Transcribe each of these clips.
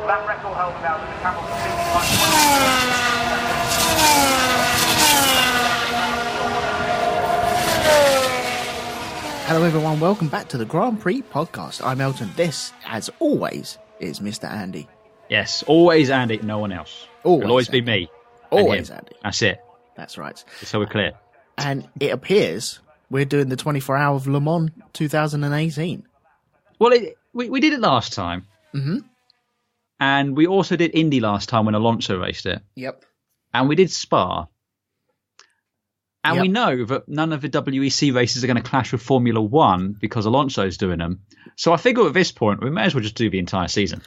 That record held now that the camera completely Hello everyone, welcome back to the Grand Prix Podcast. I'm Elton. This, as always, is Mr. Andy. Yes, always Andy, no one else. It'll always be me. Always Andy. That's it. That's right. Just so we're clear. And it appears we're doing the 24 Hour of Le Mans 2018. Well, we did it last time. Mm-hmm. And we also did Indy last time when Alonso raced it. Yep. And we did Spa. And Yep. we know that none of the WEC races are going to clash with Formula One because Alonso's doing them. So I figure at this point, we may as well just do the entire season.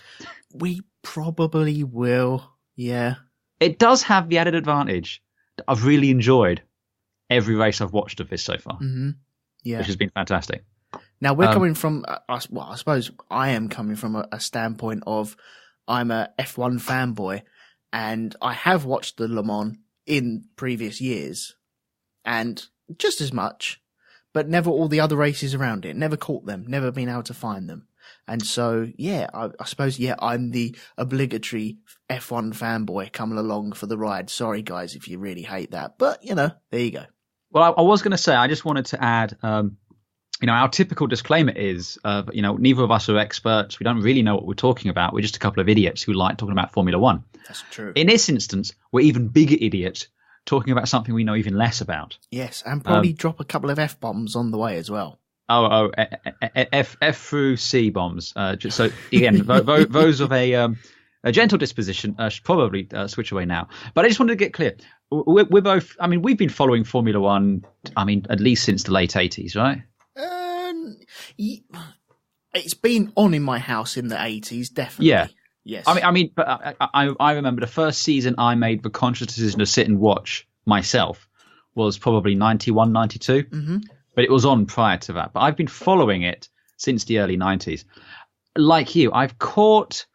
We probably will, yeah. It does have the added advantage that I've really enjoyed every race I've watched of this so far. Mm-hmm. Yeah. Which has been fantastic. Now, we're coming from, I suppose I am coming from a standpoint of I'm a F1 fanboy, and I have watched the Le Mans in previous years, and just as much, but never all the other races around it. Never caught them, never been able to find them. And so, yeah, I suppose, yeah, I'm the obligatory F1 fanboy coming along for the ride. Sorry, guys, if you really hate that. But, you know, there you go. Well, I was going to say, I just wanted to add, our typical disclaimer is, neither of us are experts. We don't really know what we're talking about. We're just a couple of idiots who like talking about Formula One. That's true. In this instance, we're even bigger idiots talking about something we know even less about. Yes, and probably drop a couple of F-bombs on the way as well. F through C bombs. So again, those of a gentle disposition should probably switch away now. But I just wanted to get clear. We're both. I mean, we've been following Formula One. I mean, at least since the late 80s, right? It's been on in my house in the 80s, definitely. Yeah. Yes. But I remember the first season I made the conscious decision to sit and watch myself was probably 91, 92. Mm-hmm. But it was on prior to that. But I've been following it since the early 90s. Like you, I've caught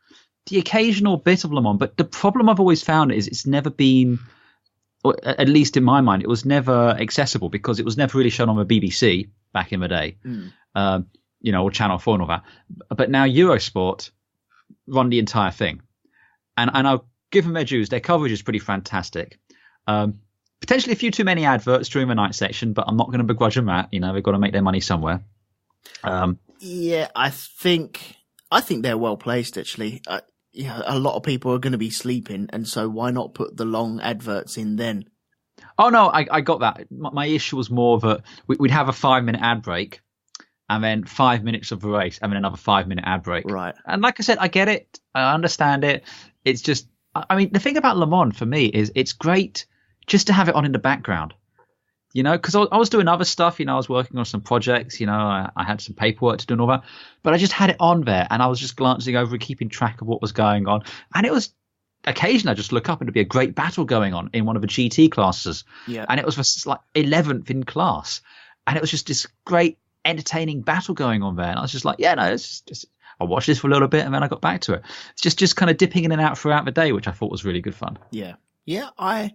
the occasional bit of Le Mans, but the problem I've always found is it's never been, or at least in my mind, it was never accessible because it was never really shown on the BBC back in the day, or Channel 4 and all that. But now Eurosport run the entire thing. And I'll give them their dues. Their coverage is pretty fantastic. Potentially a few too many adverts during the night section, but I'm not going to begrudge them that. They've got to make their money somewhere. Yeah, I think they're well placed, actually. A lot of people are going to be sleeping, and so why not put the long adverts in then? Oh, no, I got that. My issue was more that we'd have a 5-minute ad break and then 5 minutes of the race and then another 5-minute ad break. Right. And like I said, I get it. I understand it. It's just, the thing about Le Mans for me is it's great just to have it on in the background, because I was doing other stuff, I was working on some projects, I had some paperwork to do and all that, but I just had it on there and I was just glancing over and keeping track of what was going on. And it was occasionally I just look up and it'd be a great battle going on in one of the GT classes. Yeah. And it was like 11th in class. And it was just this great entertaining battle going on there. And I was just like, yeah, no, it's just I watched this for a little bit and then I got back to it. It's just kind of dipping in and out throughout the day, which I thought was really good fun. Yeah. Yeah, I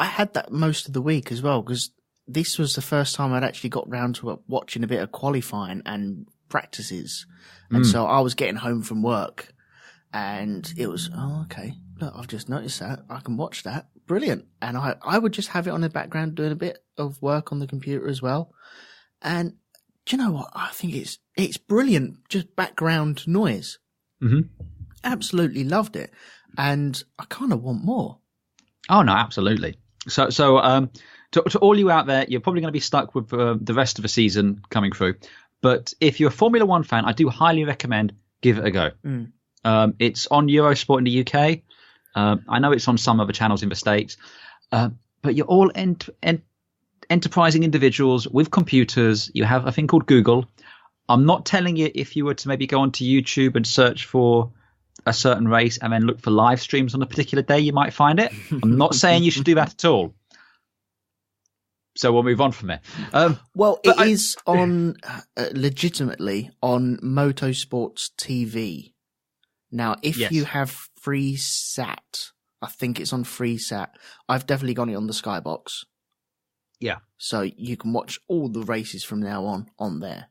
had that most of the week as well, because this was the first time I'd actually got round to watching a bit of qualifying and practices. And so I was getting home from work and it was, okay, look, I've just noticed that. I can watch that. Brilliant. And I would just have it on the background doing a bit of work on the computer as well. And do you know what? I think it's brilliant, just background noise. Mm-hmm. Absolutely loved it. And I kind of want more. Oh, no, absolutely. So to all you out there, you're probably going to be stuck with the rest of the season coming through. But if you're a Formula One fan, I do highly recommend give it a go. It's on Eurosport in the UK. I know it's on some other channels in the States. But you're all enterprising individuals with computers. You have a thing called Google. I'm not telling you if you were to maybe go onto YouTube and search for a certain race and then look for live streams on a particular day, you might find it. I'm not saying you should do that at all. So we'll move on from there. It is on legitimately on Motorsports TV. Now, if you have FreeSat, I think it's on FreeSat. I've definitely got it on the Skybox. Yeah. So you can watch all the races from now on there.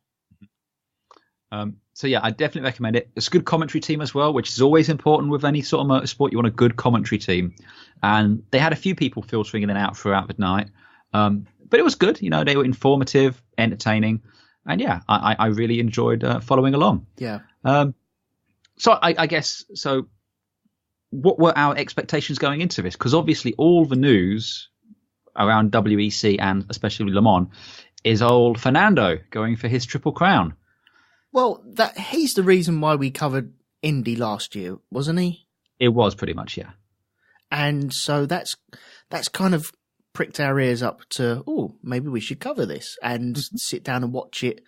So yeah, I definitely recommend it. It's a good commentary team as well, which is always important with any sort of motorsport. You want a good commentary team, and they had a few people filtering in and out throughout the night. But it was good. You know, they were informative, entertaining, and yeah, I really enjoyed following along. Yeah. So I guess so. What were our expectations going into this? Because obviously all the news around WEC and especially Le Mans is old Fernando going for his Triple Crown. Well, he's the reason why we covered Indy last year, wasn't he? It was pretty much, yeah. And so that's kind of pricked our ears up to, maybe we should cover this and sit down and watch it,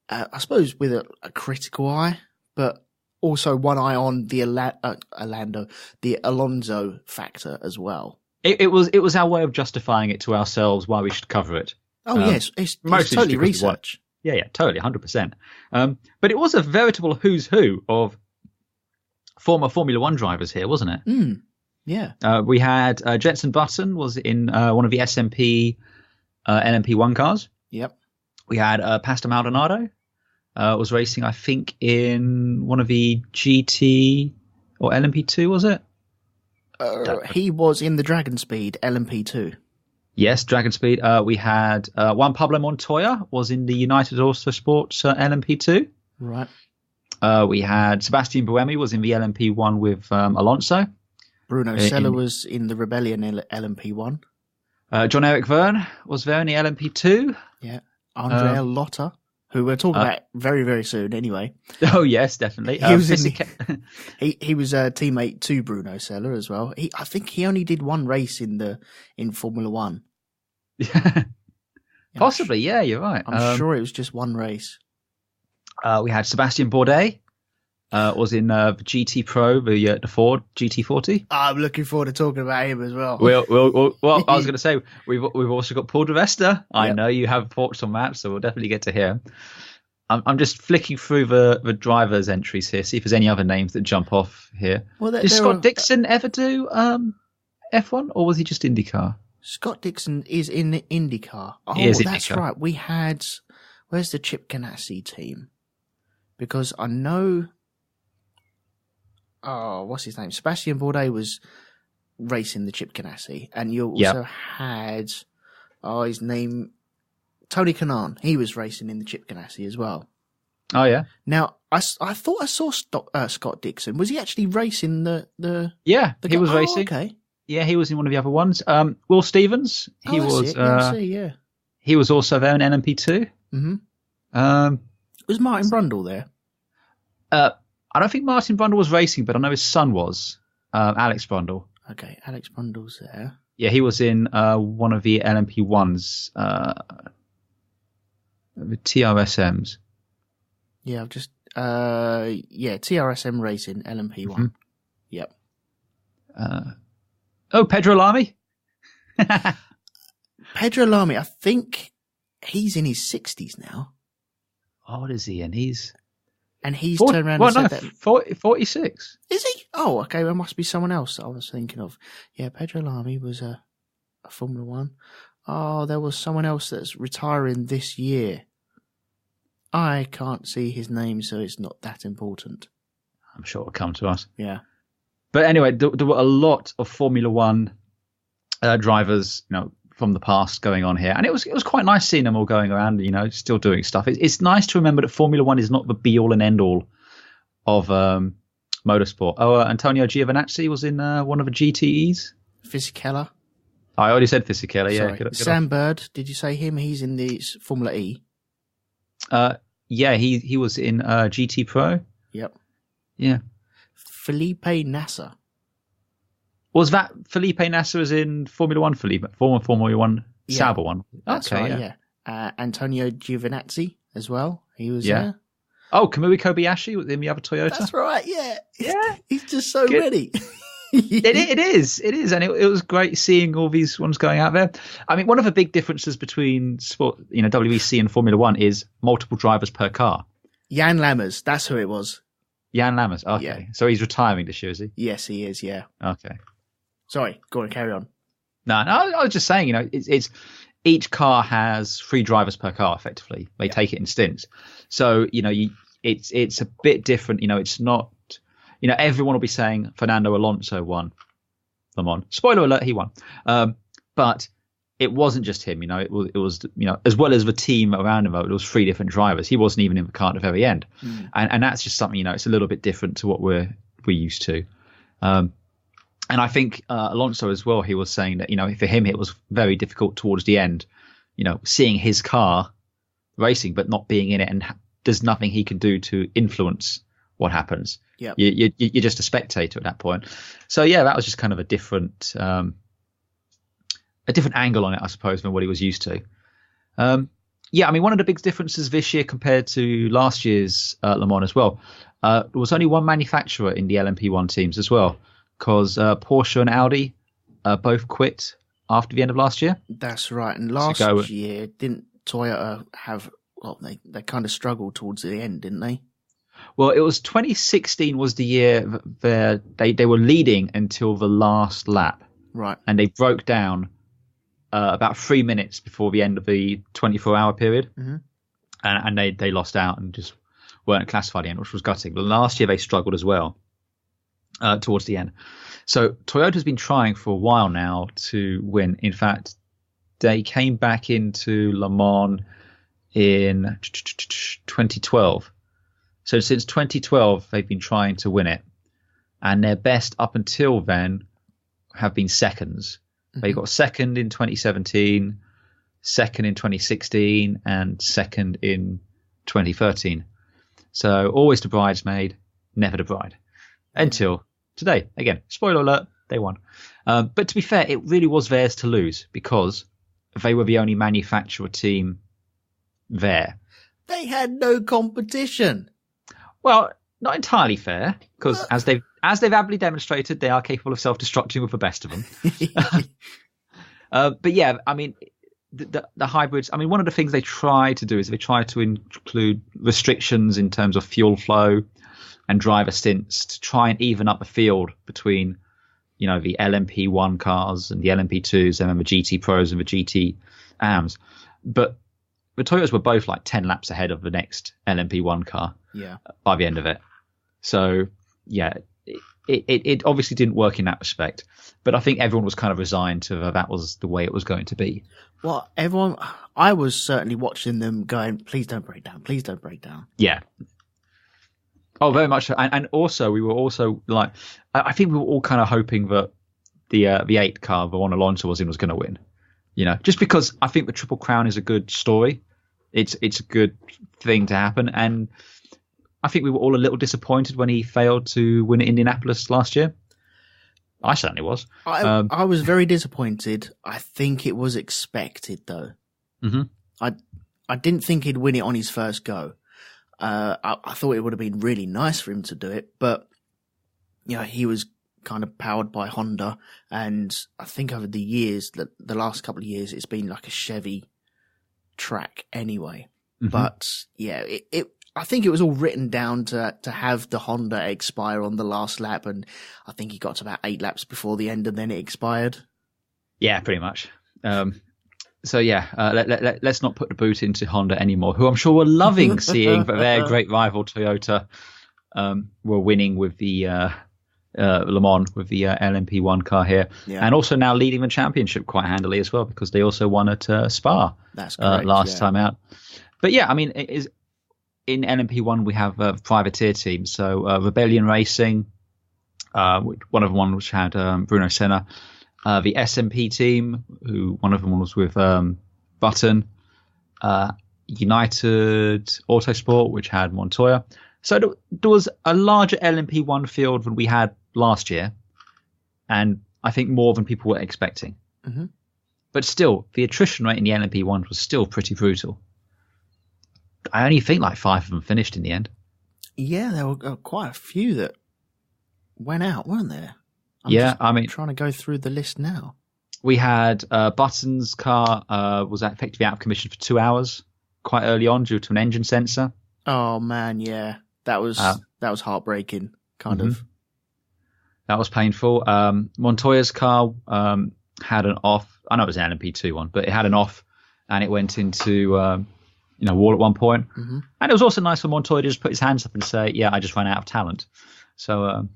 I suppose with a critical eye, but also one eye on the the Alonso factor as well. It was our way of justifying it to ourselves why we should cover it. Oh, yes. It's totally research. Yeah, totally, 100%. But it was a veritable who's who of former Formula One drivers here, wasn't it? Mm, yeah. We had Jenson Button was in one of the SMP LMP1 cars. Yep. We had Pastor Maldonado was racing, I think, in one of the GT or LMP2, was it? He was in the Dragon Speed LMP2. Yes, Dragon Speed. We had Juan Pablo Montoya was in the United Autosports LMP2. Right. We had Sebastian Buemi was in the LMP1 with Alonso. Bruno Senna was in the Rebellion LMP1. John Eric Verne was there in the LMP2. Yeah. Andrea Lotta, who we're talking about very, very soon anyway. Oh, yes, definitely. He was he was a teammate to Bruno Senna as well. I think he only did one race in Formula One. Possibly, yeah, you're right. I'm sure it was just one race. We had Sebastian Bourdais, was in GT Pro, the Ford GT40. I'm looking forward to talking about him as well. Well, I was going to say we've also got Paul Devesta. I know you have thoughts on that, so we'll definitely get to hear. I'm just flicking through the drivers' entries here, see if there's any other names that jump off here. Well, did Scott Dixon ever do F1, or was he just IndyCar? Scott Dixon is in the IndyCar. Oh, that's IndyCar. Right. We had... Where's the Chip Ganassi team? Because I know... Oh, what's his name? Sebastian Bourdais was racing the Chip Ganassi. And you also had... Oh, his name... Tony Kanaan. He was racing in the Chip Ganassi as well. Oh, yeah? Now, I thought I saw Scott Dixon. Was he actually racing the Yeah, he was racing. Okay. Yeah, he was in one of the other ones. Will Stevens, he was. Yeah. He was also there in LMP2. Mm-hmm. Was Martin Brundle there? I don't think Martin Brundle was racing, but I know his son was. Alex Brundle. Okay, Alex Brundle's there. Yeah, he was in one of the LMP1s, the TRSMs. Yeah, I've just TRSM Racing LMP1. Mm-hmm. Yep. Pedro Lamy. Pedro Lamy, I think he's in his 60s now. Oh, what is he in? He's turned around and said that. 46. Is he? Oh, okay. There must be someone else I was thinking of. Yeah, Pedro Lamy was a Formula One. Oh, there was someone else that's retiring this year. I can't see his name, so it's not that important. I'm sure it'll come to us. Yeah. But anyway, there were a lot of Formula One drivers, from the past going on here, and it was quite nice seeing them all going around, still doing stuff. It's nice to remember that Formula One is not the be all and end all of motorsport. Oh, Antonio Giovinazzi was in one of the GTEs. Fisichella. I already said Fisichella. Yeah. Good Sam Bird. Did you say him? He's in the Formula E. Yeah, he was in GT Pro. Yep. Yeah. Felipe Nasser. Was that Felipe Nasser was in Formula One, former Formula One Sauber one? That's okay, right, yeah. Antonio Giovinazzi as well. He was there. Oh, Kamui Kobayashi in the other Toyota? That's right, yeah. Yeah. He's just so ready. It is. And it was great seeing all these ones going out there. I mean, one of the big differences between sport, WEC and Formula One is multiple drivers per car. Jan Lammers, that's who it was. Jan Lammers, okay. Yeah. So he's retiring this year, is he? Yes, he is, yeah. Okay. Sorry, go on, carry on. No, I was just saying, it's each car has 3 drivers per car, effectively. They take it in stints. So, if it's a bit different. It's not. Everyone will be saying Fernando Alonso won Le Mans. Spoiler alert, he won. But it wasn't just him. It was as well as the team around him. It was 3 different drivers. He wasn't even in the car at the very end, and that's just something. It's a little bit different to what we're used to. And I think Alonso as well, he was saying that, for him, it was very difficult towards the end, seeing his car racing, but not being in it. And there's nothing he can do to influence what happens. Yeah, you're just a spectator at that point. So, yeah, that was just kind of a different angle on it, I suppose, than what he was used to. One of the big differences this year compared to last year's Le Mans as well, there was only one manufacturer in the LMP1 teams as well. Because Porsche and Audi both quit after the end of last year. That's right. And last year, didn't Toyota have... Well, they kind of struggled towards the end, didn't they? Well, it was 2016 was the year where they were leading until the last lap. Right. And they broke down about 3 minutes before the end of the 24-hour period. Mm-hmm. And they lost out and just weren't classified in, which was gutting. But last year they struggled as well. Towards the end. So Toyota's been trying for a while now to win. In fact, they came back into Le Mans in 2012. So since 2012, they've been trying to win it. And their best up until then have been seconds. Mm-hmm. They got second in 2017, second in 2016, and second in 2013. So always the bridesmaid, never the bride. Until today. Again, spoiler alert, they won. But to be fair, it really was theirs to lose because they were the only manufacturer team there. They had no competition. Well, not entirely fair, because as they've ably demonstrated, they are capable of self-destructing with the best of them. But yeah, the hybrids, one of the things they try to do is they try to include restrictions in terms of fuel flow and driver stints to try and even up the field between, the LMP1 cars and the LMP2s and then the GT Pros and the GT AMs. But the Toyotas were both like 10 laps ahead of the next LMP1 car by the end of it. So, yeah, it obviously didn't work in that respect. But I think everyone was kind of resigned to that was the way it was going to be. Well, I was certainly watching them going, please don't break down, please don't break down. Yeah. Oh, very much so. And also, we were also like, I think we were all kind of hoping that the 8 car, the one Alonso was in, was going to win. Just because I think the Triple Crown is a good story. It's a good thing to happen. And I think we were all a little disappointed when he failed to win at Indianapolis last year. I certainly was. I was very disappointed. I think it was expected, though. Mm-hmm. I didn't think he'd win it on his first go. I thought it would have been really nice for him to do it, but he was kind of powered by Honda, and I think over the years, the last couple of years, it's been like a Chevy track anyway. Mm-hmm. But yeah, I think it was all written down to have the Honda expire on the last lap, and I think he got to about 8 laps before the end, and then it expired. Yeah, pretty much. So yeah, let's not put the boot into Honda anymore, who I'm sure were loving seeing that their great rival Toyota were winning with the Le Mans with the LMP1 car here, and also now leading the championship quite handily as well because they also won at Spa last time out. But yeah, it is in LMP1 we have privateer teams, so Rebellion Racing, one of them which had Bruno Senna. The SMP team, who one of them was with Button, United Autosport, which had Montoya. So there was a larger LMP1 field than we had last year, and I think more than people were expecting. Mm-hmm. But still, the attrition rate in the LMP1 was still pretty brutal. I only think like 5 of them finished in the end. Yeah, there were quite a few that went out, weren't there? I'm trying to go through the list now. We had Button's car was effectively out of commission for 2 hours quite early on due to an engine sensor. Oh man, yeah, that was heartbreaking, kind of. That was painful. Montoya's car had an off. I know it was an LMP2 one, but it had an off, and it went into wall at one point. Mm-hmm. And it was also nice for Montoya to just put his hands up and say, yeah, I just ran out of talent. So,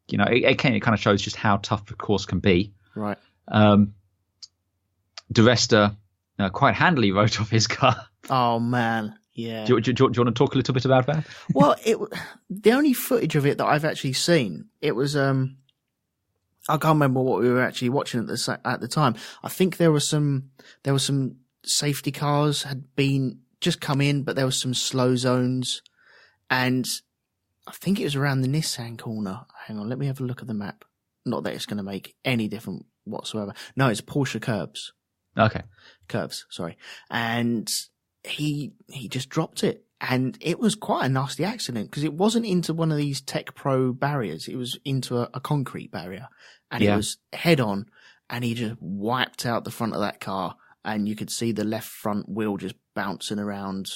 it kind of shows just how tough the course can be. Right. De Resta quite handily wrote off his car. Oh, man. Yeah. Do you want to talk a little bit about that? Well, the only footage of it that I've actually seen, it was I can't remember what we were actually watching at the time. I think there were some safety cars had been just come in, but there was some slow zones, and I think it was around the Nissan corner. Hang on, let me have a look at the map. Not that it's going to make any difference whatsoever. No, it's Porsche curbs. Okay. Curves, sorry. And he just dropped it. And it was quite a nasty accident because it wasn't into one of these Tech Pro barriers. It was into a concrete barrier. And it was head on, and he just wiped out the front of that car, and you could see the left front wheel just bouncing around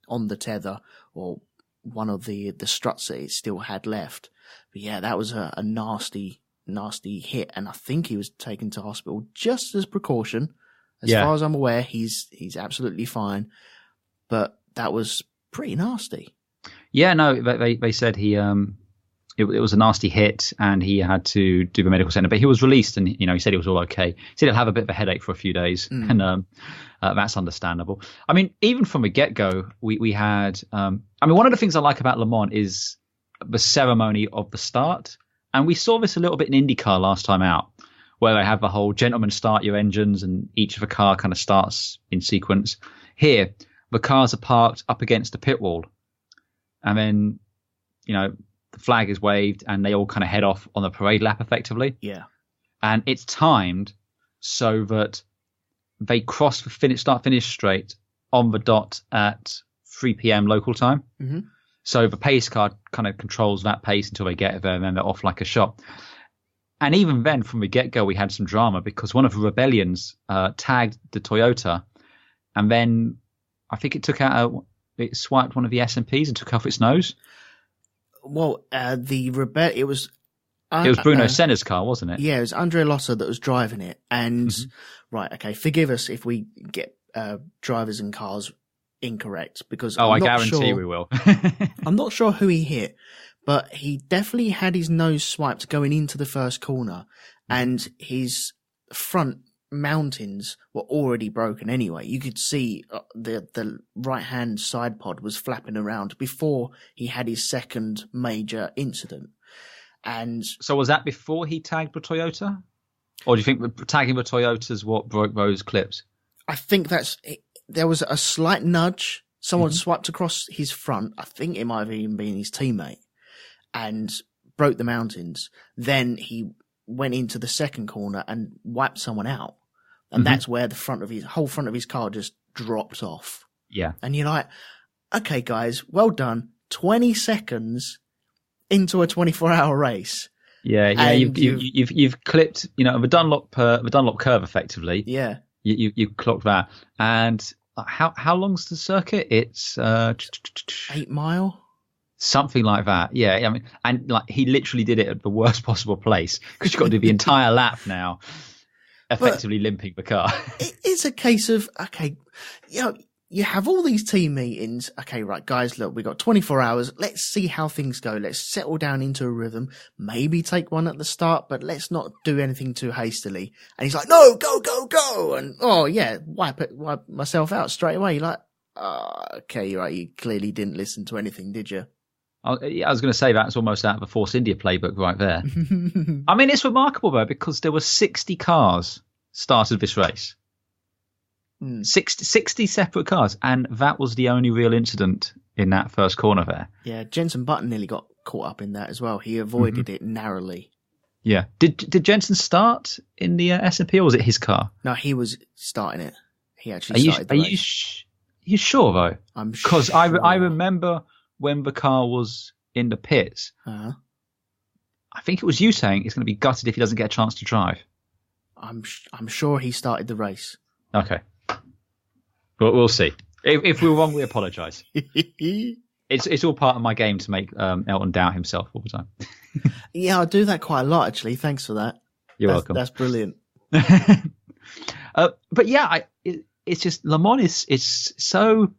on the tether or one of the struts that it still had left. But yeah, that was a nasty hit, and I think he was taken to hospital just as precaution. As far as I'm aware, he's absolutely fine, but that was pretty nasty. Yeah, no, they said he it was a nasty hit, and he had to do the medical center, but he was released, and he said he was all okay. He said he'll have a bit of a headache for a few days, and that's understandable. I mean, even from the get-go, we had one of the things I like about Le Mans is the ceremony of the start, and we saw this a little bit in IndyCar last time out, where they have the whole gentlemen start your engines, and each of the car kind of starts in sequence. Here, the cars are parked up against the pit wall, and then the flag is waved, and they all kind of head off on the parade lap effectively. Yeah. And it's timed so that they cross the start-finish straight on the dot at 3 p.m. local time. Mm-hmm. So the pace car kind of controls that pace until they get there, and then they're off like a shot. And even then, from the get-go, we had some drama because one of the rebellions tagged the Toyota, and then I think it swiped one of the S&Ps and took off its nose. Well, it was Bruno Senna's car, wasn't it? Yeah, it was Andre Lossa that was driving it. And right, okay, forgive us if we get drivers and cars incorrect, because I guarantee we will. I'm not sure who he hit, but he definitely had his nose swiped going into the first corner, and his front mountings were already broken anyway. You could see the right-hand side pod was flapping around before he had his second major incident. And so was that before he tagged the Toyota? Or do you think tagging the Toyota is what broke those clips? I think there was a slight nudge. Someone swiped across his front. I think it might have even been his teammate, and broke the mountings. Then he went into the second corner and wiped someone out. And that's where the whole front of his car just dropped off. Yeah. And you're like, okay, guys, well done. 20 seconds into a 24-hour race. Yeah. You've clipped, the Dunlop curve effectively. Yeah. You clocked that. And how long's the circuit? It's 8 mile. Something like that. Yeah. I mean, and he literally did it at the worst possible place, because you've got to do the entire lap now. Effectively limping the car. It's a case of, okay, you have all these team meetings. Okay, right, guys, look, we've got 24 hours. Let's see how things go. Let's settle down into a rhythm. Maybe take one at the start, but let's not do anything too hastily. And he's like, no, go, go, go. And, wipe myself out straight away. You're like, okay, you're right. You clearly didn't listen to anything, did you? I was going to say that's almost out of the Force India playbook right there. I mean, it's remarkable, though, because there were 60 cars started this race. 60 separate cars, and that was the only real incident in that first corner there. Yeah, Jenson Button nearly got caught up in that as well. He avoided it narrowly. Yeah. Did Jenson start in the S&P, or was it his car? No, he was starting it. He actually started the race. Are you sure, though? I'm sure. Because I remember when the car was in the pits, I think it was you saying it's going to be gutted if he doesn't get a chance to drive. I'm sure he started the race. Okay. But we'll see. If we're wrong, we apologise. It's all part of my game to make Elton doubt himself all the time. Yeah, I do that quite a lot, actually. Thanks for that. You're welcome. That's brilliant. But yeah, it's just Le Mans is so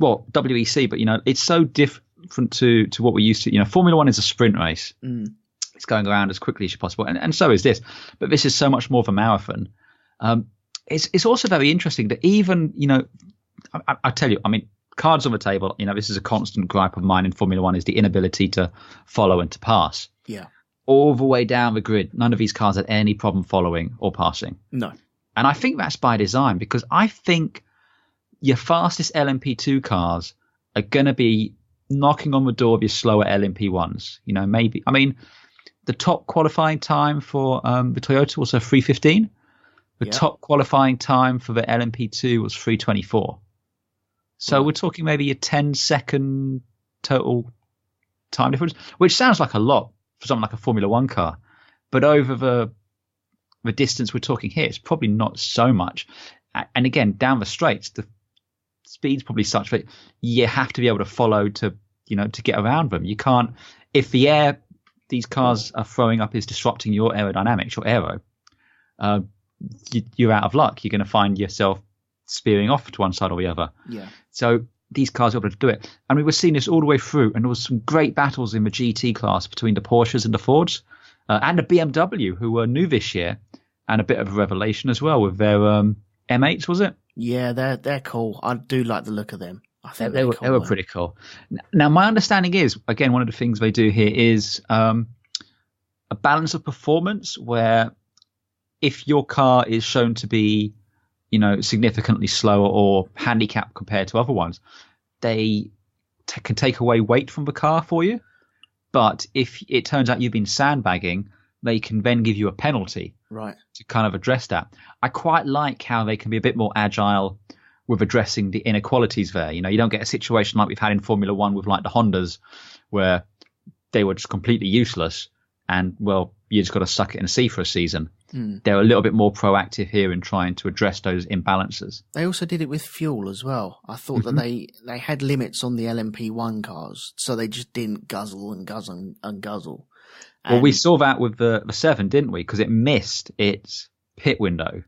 well, WEC, but, it's so different to what we used to. Formula One is a sprint race. It's going around as quickly as possible. And so is this. But this is so much more of a marathon. It's also very interesting that even, I tell you, cards on the table, this is a constant gripe of mine in Formula One, is the inability to follow and to pass. Yeah. All the way down the grid, none of these cars had any problem following or passing. No. And I think that's by design, because I think your fastest LMP2 cars are going to be knocking on the door of your slower LMP1s. Maybe. The top qualifying time for the Toyota was a 3:15. The top qualifying time for the LMP2 was 3:24. So we're talking maybe a 10-second total time difference, which sounds like a lot for something like a Formula One car. But over the distance we're talking here, it's probably not so much. And again, down the straights, the speed's probably such that you have to be able to follow to get around them. You can't, if the air these cars are throwing up is disrupting your aerodynamics, your aero, you're out of luck. You're going to find yourself spearing off to one side or the other. Yeah. So these cars are able to do it. And we were seeing this all the way through, and there was some great battles in the GT class between the Porsches and the Fords, and the BMW, who were new this year, and a bit of a revelation as well with their M8s, was it? Yeah, they're cool. I do like the look of them. I think they were pretty cool. Now, my understanding is, again, one of the things they do here is a balance of performance, where if your car is shown to be, significantly slower or handicapped compared to other ones, they can take away weight from the car for you. But if it turns out you've been sandbagging, they can then give you a penalty, right, to kind of address that. I quite like how they can be a bit more agile with addressing the inequalities there. You don't get a situation like we've had in Formula One with like the Hondas, where they were just completely useless and, well, you just got to suck it and see for a season. They're a little bit more proactive here in trying to address those imbalances. They also did it with fuel as well. I thought that they had limits on the LMP1 cars, so they just didn't guzzle and guzzle and guzzle. Well, we saw that with the 7, didn't we? Because it missed its pit window,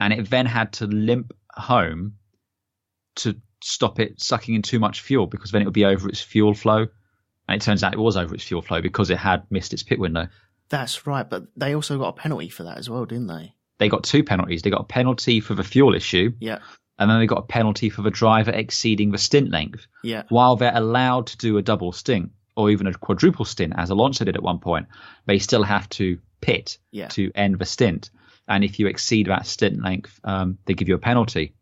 and it then had to limp home to stop it sucking in too much fuel, because then it would be over its fuel flow. And it turns out it was over its fuel flow because it had missed its pit window. That's right, but they also got a penalty for that as well, didn't they? They got 2 penalties. They got a penalty for the fuel issue. Yeah. And then they got a penalty for the driver exceeding the stint length. Yeah. While they're allowed to do a double stint or even a quadruple stint, as Alonso did at one point, they still have to pit to end the stint. And if you exceed that stint length, they give you a penalty.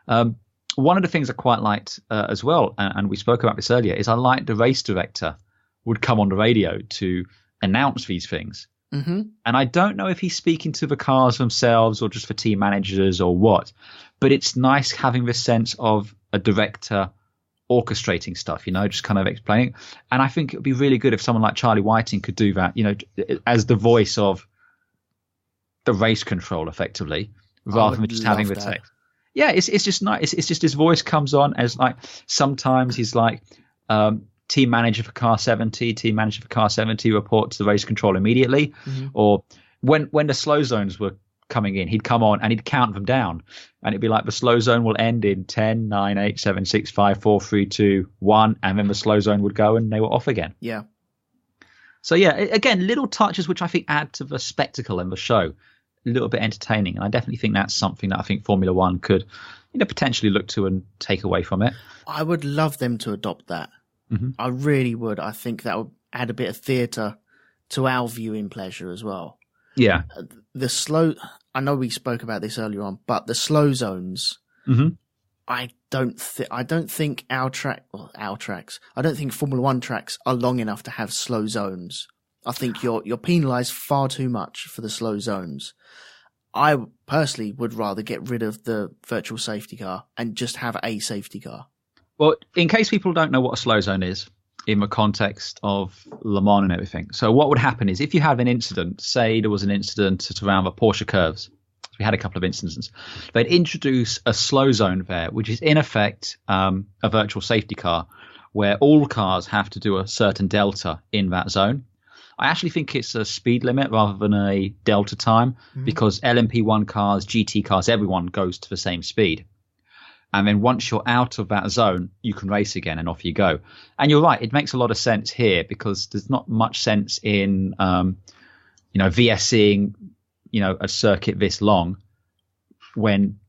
One of the things I quite liked as well, and we spoke about this earlier, is I liked the race director would come on the radio to announce these things. Mm-hmm. And I don't know if he's speaking to the cars themselves or just for team managers or what, but it's nice having this sense of a director orchestrating stuff, just kind of explaining. And I think it would be really good if someone like Charlie Whiting could do that, as the voice of the race control, effectively, rather than just having the text. Yeah, it's just nice. It's just his voice comes on as like, sometimes he's like, team manager for car 70, team manager for car 70 report to the race control immediately. Mm-hmm. Or when the slow zones were coming in, he'd come on and he'd count them down, and it'd be like, the slow zone will end in 10, 9, 8, 7, 6, 5, 4, 3, 2, 1, and then the slow zone would go and they were off again. Yeah. So yeah, again, little touches which I think add to the spectacle and the show, a little bit entertaining, and I definitely think that's something that I think Formula One could, potentially look to and take away from it. I would love them to adopt that. Mm-hmm. I really would. I think that would add a bit of theatre to our viewing pleasure as well. Yeah. I know we spoke about this earlier on, but the slow zones, mm-hmm. I don't think I don't think Formula One tracks are long enough to have slow zones. I think you're penalised far too much for the slow zones. I personally would rather get rid of the virtual safety car and just have a safety car. Well, in case people don't know what a slow zone is in the context of Le Mans and everything. So what would happen is, if you have an incident, say there was an incident around the Porsche curves, we had a couple of instances, they'd introduce a slow zone there, which is in effect a virtual safety car, where all cars have to do a certain delta in that zone. I actually think it's a speed limit rather than a delta time, because LMP1 cars, GT cars, everyone goes to the same speed. And then once you're out of that zone, you can race again and off you go. And you're right. It makes a lot of sense here because there's not much sense in, VSCing, a circuit this long when,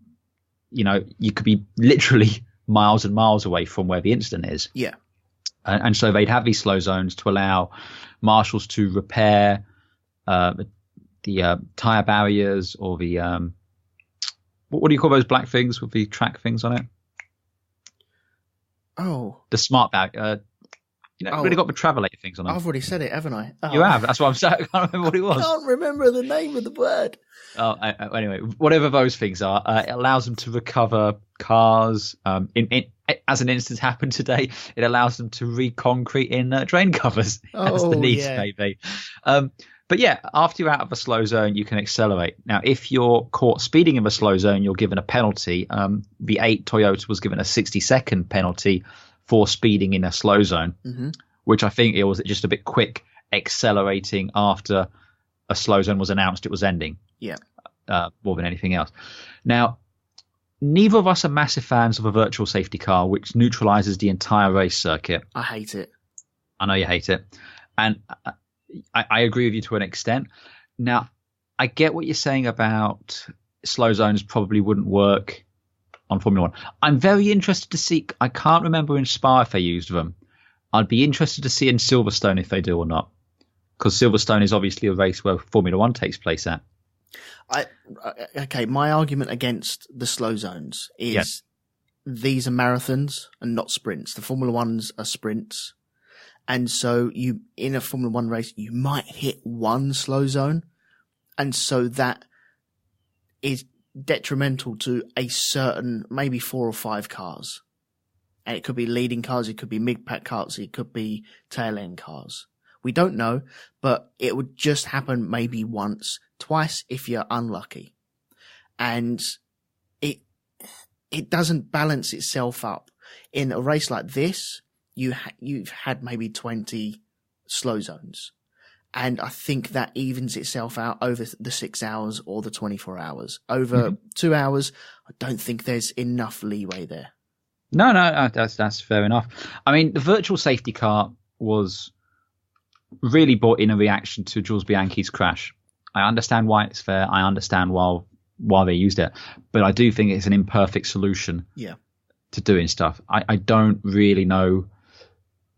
you could be literally miles and miles away from where the incident is. Yeah. And so they'd have these slow zones to allow marshals to repair the tire barriers or the what do you call those black things with the track things on it? Oh, the smart barrier. Really got the travelator things on them. I've already said it, haven't I? Oh. You have. That's what I'm saying. I can't remember what it was. I can't remember the name of the word. Oh, anyway, whatever those things are, it allows them to recover cars. As an instance happened today, it allows them to re-concrete in drain covers as the needs may be. But yeah, after you're out of a slow zone, you can accelerate. Now, if you're caught speeding in a slow zone, you're given a penalty. The 8 Toyota was given a 60-second penalty for speeding in a slow zone, which I think it was just a bit quick accelerating after a slow zone was announced it was ending. Yeah. More than anything else. Now, neither of us are massive fans of a virtual safety car, which neutralizes the entire race circuit. I hate it. I know you hate it. And I agree with you to an extent. Now, I get what you're saying about slow zones probably wouldn't work on Formula One. I'm very interested to see. I can't remember in Spa if they used them. I'd be interested to see in Silverstone if they do or not, because Silverstone is obviously a race where Formula One takes place at. My argument against the slow zones is these are marathons and not sprints. The Formula Ones are sprints. And so in a Formula One race, you might hit one slow zone. And so that is detrimental to a certain, maybe 4 or 5 cars. And it could be leading cars. It could be mid-pack cars. It could be tail-end cars. We don't know, but it would just happen maybe once, twice if you're unlucky. And it doesn't balance itself up. In a race like this, you've had maybe 20 slow zones. And I think that evens itself out over the 6 hours or the 24 hours. Over 2 hours, I don't think there's enough leeway there. No, that's fair enough. I mean, the virtual safety car was really brought in a reaction to Jules Bianchi's crash. I understand why it's fair. I understand why they used it. But I do think it's an imperfect solution to doing stuff. I don't really know.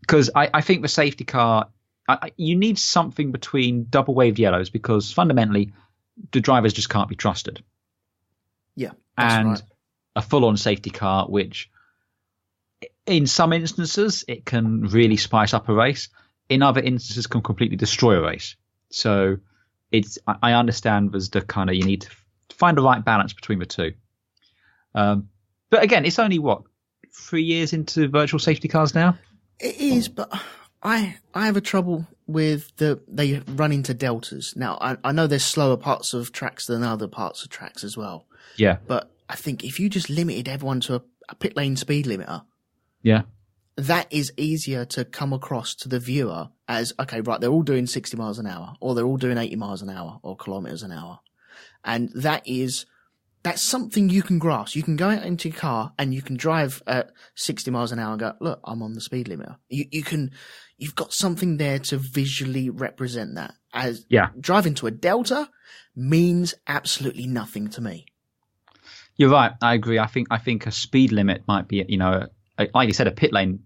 Because I think the safety car, you need something between double waved yellows because fundamentally the drivers just can't be trusted. Yeah. And right. A full-on safety car, which in some instances it can really spice up a race. In other instances can completely destroy a race. So I understand there's the kind of, you need to find the right balance between the two. But again, it's only 3 years into virtual safety cars now? It is, but I have a trouble with they run into deltas. Now, I know there's slower parts of tracks than other parts of tracks as well. Yeah. But I think if you just limited everyone to a pit lane speed limiter, that is easier to come across to the viewer as, okay, right, they're all doing 60 miles an hour, or they're all doing 80 miles an hour, or kilometers an hour. And that's something you can grasp. You can go out into your car and you can drive at 60 miles an hour and go, look, I'm on the speed limiter. You've got something there to visually represent that. As driving to a delta means absolutely nothing to me. You're right. I agree. I think a speed limit might be, like you said, a pit lane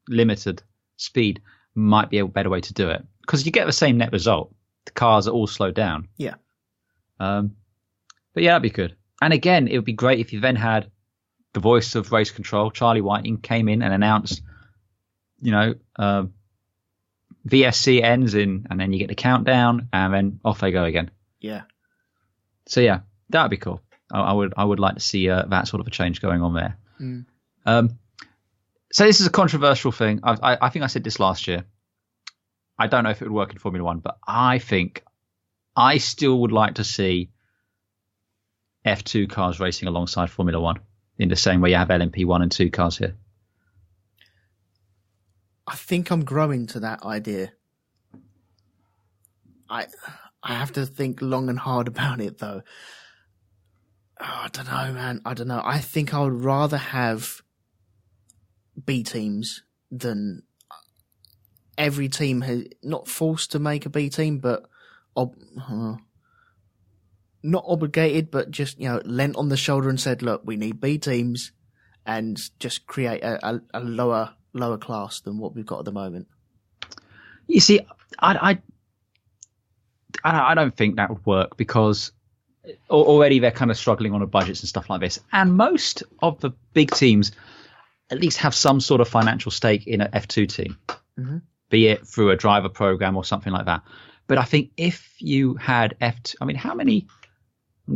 limited speed might be a better way to do it because you get the same net result. The cars are all slowed down. Yeah. But yeah, that'd be good. And again, it would be great if you then had the voice of race control, Charlie Whiting, came in and announced, VSC ends in, and then you get the countdown, and then off they go again. Yeah. So yeah, that would be cool. I would like to see that sort of a change going on there. Mm. So this is a controversial thing. I think I said this last year. I don't know if it would work in Formula One, but I think I still would like to see F2 cars racing alongside Formula One in the same way you have LMP1 and 2 cars here. I think I'm growing to that idea. I have to think long and hard about it, though. I don't know, man. I don't know. I think I would rather have B teams than every team has not forced to make a B team, but not obligated, but just, lent on the shoulder and said, look, we need B teams, and just create a lower class than what we've got at the moment. You see, I don't think that would work, because already they're kind of struggling on the budgets and stuff like this. And most of the big teams at least have some sort of financial stake in an F2 team, be it through a driver program or something like that. But I think if you had F2, I mean, how many,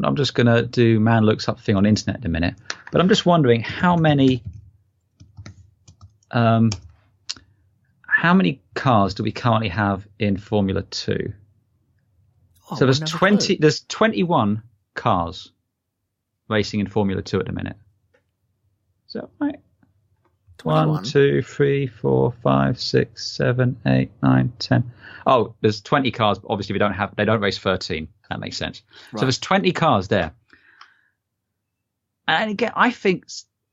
I'm just going to do man looks up thing on internet in a minute, but I'm just wondering how many cars do we currently have in Formula 2? So there's 21 cars racing in Formula 2 at the minute. Is that right? 21? 1, 2, 3, 4, 5, 6, 7, 8, 9, 10. Oh, there's 20 cars, but obviously they don't race 13. That makes sense. Right. So there's 20 cars there. And again, I think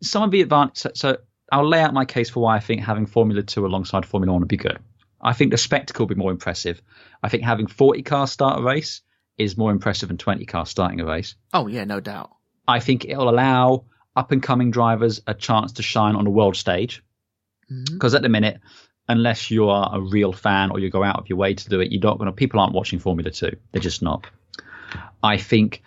some of the advantage, so I'll lay out my case for why I think having Formula 2 alongside Formula 1 would be good. I think the spectacle will be more impressive. I think having 40 cars start a race is more impressive than 20 cars starting a race. Oh, yeah, no doubt. I think it'll allow up-and-coming drivers a chance to shine on the world stage. Because at the minute, unless you are a real fan or you go out of your way to do it, people aren't watching Formula 2. They're just not. I think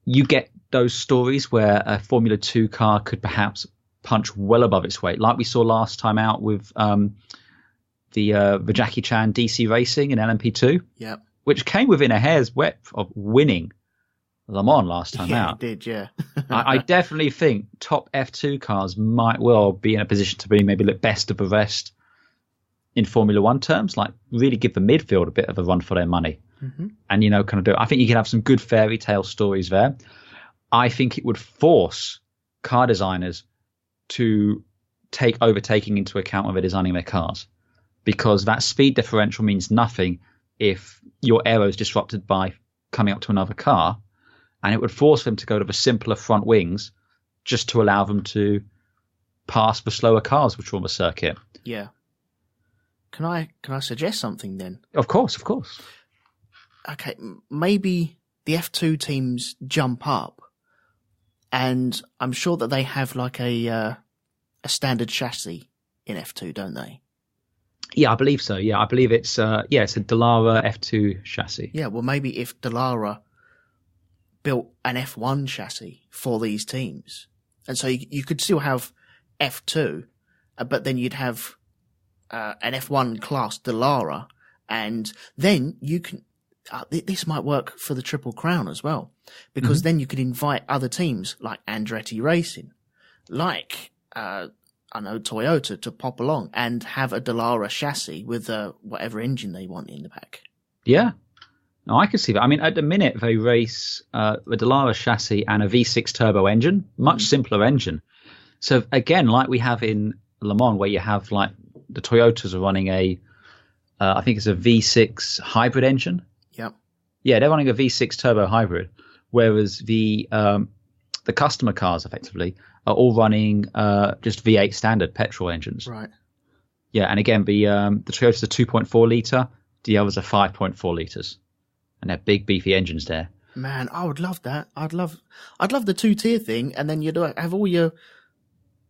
you get those stories where a Formula 2 car could perhaps punch well above its weight, like we saw last time out with the Jackie Chan DC Racing in LMP2, which came within a hair's breadth of winning Le Mans last time out. It did, yeah. I definitely think top F2 cars might well be in a position to be maybe the best of the rest in Formula 1 terms, like really give the midfield a bit of a run for their money. And, kind of do it. I think you can have some good fairy tale stories there. I think it would force car designers to take overtaking into account when they're designing their cars, because that speed differential means nothing if your aero is disrupted by coming up to another car, and it would force them to go to the simpler front wings just to allow them to pass the slower cars which are on the circuit. Yeah. Can I suggest something then? Of course. Okay, maybe the F2 teams jump up, and I'm sure that they have like a standard chassis in F2, don't they? Yeah, I believe so. Yeah, I believe it's it's a Dallara F2 chassis. Yeah, well, maybe if Dallara built an F1 chassis for these teams, and so you could still have F2, but then you'd have an F1 class Dallara, and then you can. This might work for the Triple Crown as well, because then you could invite other teams like Andretti Racing, like Toyota, to pop along and have a Dallara chassis with whatever engine they want in the back. Yeah, no, I can see that. I mean, at the minute they race a Dallara chassis and a V6 turbo engine, much simpler engine. So again, like we have in Le Mans, where you have like the Toyotas are running I think it's a V6 hybrid engine. Yeah, they're running a V6 turbo hybrid, whereas the customer cars effectively are all running just V8 standard petrol engines. Right. Yeah, and again, the Toyota's a 2.4 litre, the others are 5.4 litres, and they're big beefy engines there. Man, I would love that. I'd love the 2-tier thing, and then you'd have all your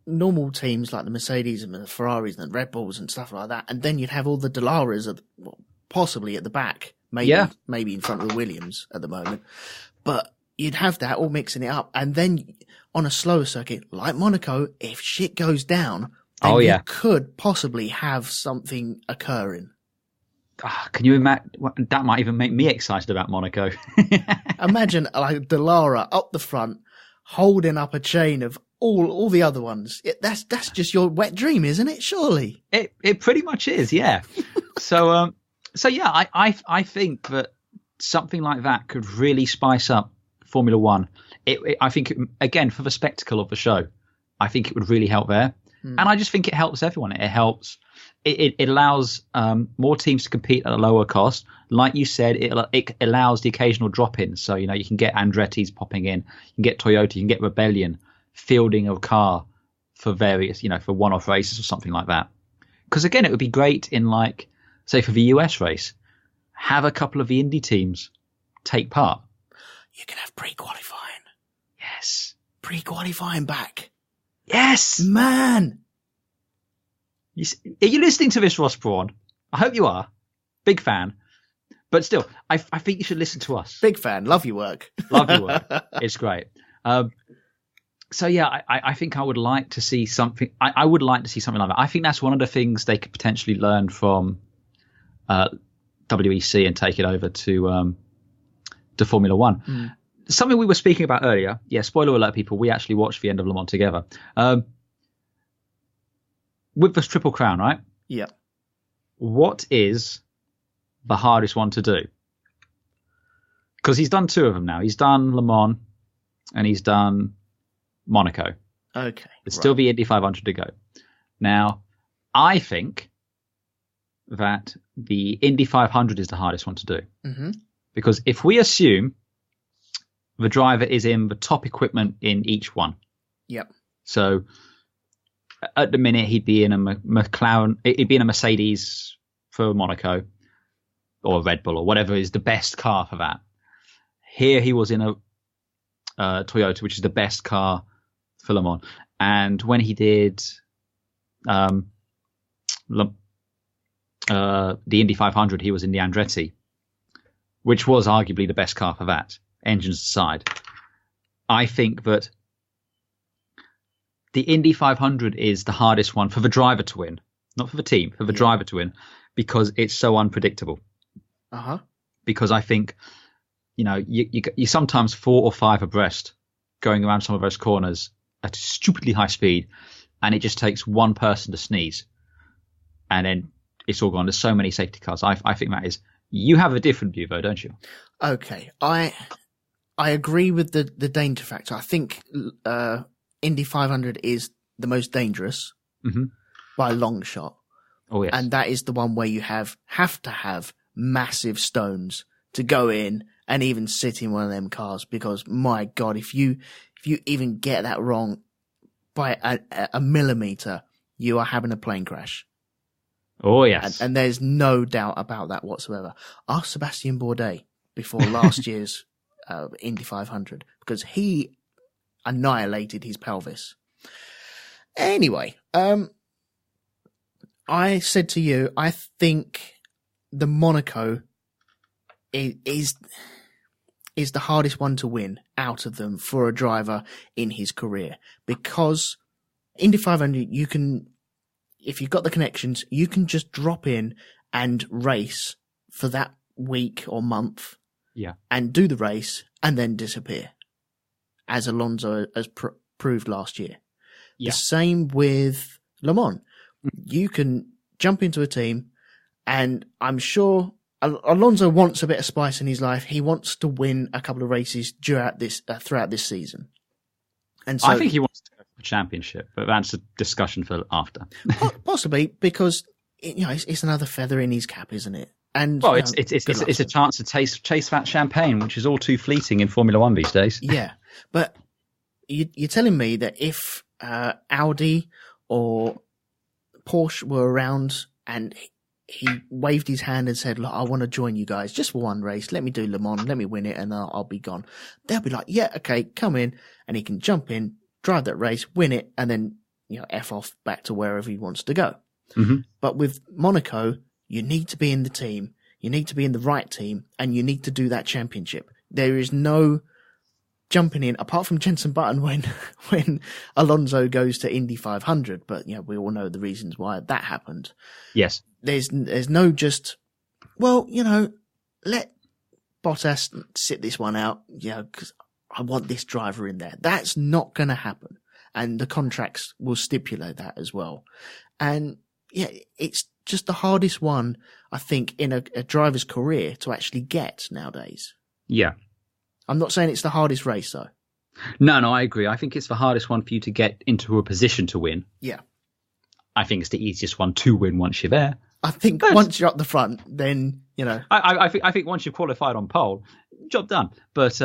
normal teams like the Mercedes and the Ferraris and the Red Bulls and stuff like that, and then you'd have all the Dallaras possibly at the back. Maybe in front of the Williams at the moment. But you'd have that all mixing it up. And then on a slower circuit like Monaco, if shit goes down, then you could possibly have something occurring. Can you imagine? That might even make me excited about Monaco. Imagine like Dallara up the front, holding up a chain of all the other ones. That's just your wet dream, isn't it? Surely. It pretty much is, yeah. So yeah, I think that something like that could really spice up Formula 1. I think, again, for the spectacle of the show, I think it would really help there. And I just think it helps everyone. It helps. It allows more teams to compete at a lower cost. Like you said, it allows the occasional drop-in. So, you can get Andretti's popping in, you can get Toyota, you can get Rebellion fielding a car for various, for one-off races or something like that. Because, again, it would be great in, like, say, for the US race, have a couple of the Indy teams take part. You can have pre-qualifying. Yes. Pre-qualifying back. Yes. Man. Are you listening to this, Ross Brawn? I hope you are. Big fan. But still, I think you should listen to us. Big fan. Love your work. Love your work. It's great. So, yeah, I think I would like to see something. I would like to see something like that. I think that's one of the things they could potentially learn from WEC and take it over to Formula One. Something we were speaking about earlier. Yeah, spoiler alert, people. We actually watched the end of Le Mans together. With this Triple Crown, right? Yeah. What is the hardest one to do? Because he's done two of them now. He's done Le Mans and he's done Monaco. Okay. There's still the Indy 500 to go. Now, I think that the Indy 500 is the hardest one to do. Mm-hmm. Because if we assume the driver is in the top equipment in each one. Yep. So at the minute, he'd be in a McLaren, he'd be in a Mercedes for Monaco or a Red Bull or whatever is the best car for that. Here he was in a Toyota, which is the best car for Le Mans. And when he did the Indy 500, he was in the Andretti, which was arguably the best car for that, engines aside. I think that the Indy 500 is the hardest one for the driver to win, not for the team, for the driver to win, because it's so unpredictable. Uh-huh. Because I think, you sometimes 4 or 5 abreast going around some of those corners at stupidly high speed, and it just takes one person to sneeze, and then it's all gone. There's so many safety cars. I think that is. You have a different view, though, don't you? Okay, I agree with the danger factor. I think Indy 500 is the most dangerous by a long shot. Oh yes, and that is the one where you have to have massive stones to go in and even sit in one of them cars, because my God, if you even get that wrong by a millimeter, you are having a plane crash. Oh yes, and there's no doubt about that whatsoever. Ask Sebastian Bourdais before last year's Indy 500, because he annihilated his pelvis. Anyway, I said to you, I think the Monaco is the hardest one to win out of them for a driver in his career, because Indy 500, you can, if you've got the connections, you can just drop in and race for that week or month, and do the race and then disappear, as Alonso has proved last year. The same with Le Mans. You can jump into a team, and I'm sure Alonso wants a bit of spice in his life. He wants to win a couple of races throughout this season. And so, I think he wants to go for the championship, but that's a discussion for after. Possibly, because it's another feather in his cap, isn't it? And it's a chance to chase that champagne, which is all too fleeting in Formula One these days. Yeah, but you're telling me that if Audi or Porsche were around and he waved his hand and said, "Look, I want to join you guys just for one race. Let me do Le Mans. Let me win it, and I'll be gone." They'll be like, "Yeah, okay, come in," and he can jump in, drive that race, win it, and then f off back to wherever he wants to go. Mm-hmm. But with Monaco, you need to be in the team, you need to be in the right team, and you need to do that championship. There is no jumping in, apart from Jenson Button when Alonso goes to Indy 500. But we all know the reasons why that happened. Yes, there's no just, let Bottas sit this one out, because I want this driver in there. That's not going to happen, and the contracts will stipulate that as well. And it's just the hardest one, I think, in a driver's career to actually get nowadays. Yeah. I'm not saying it's the hardest race, though. No, I agree. I think it's the hardest one for you to get into a position to win. Yeah. I think it's the easiest one to win once you're there. I think once you're up the front, then, you know. I think once you've qualified on pole, job done. But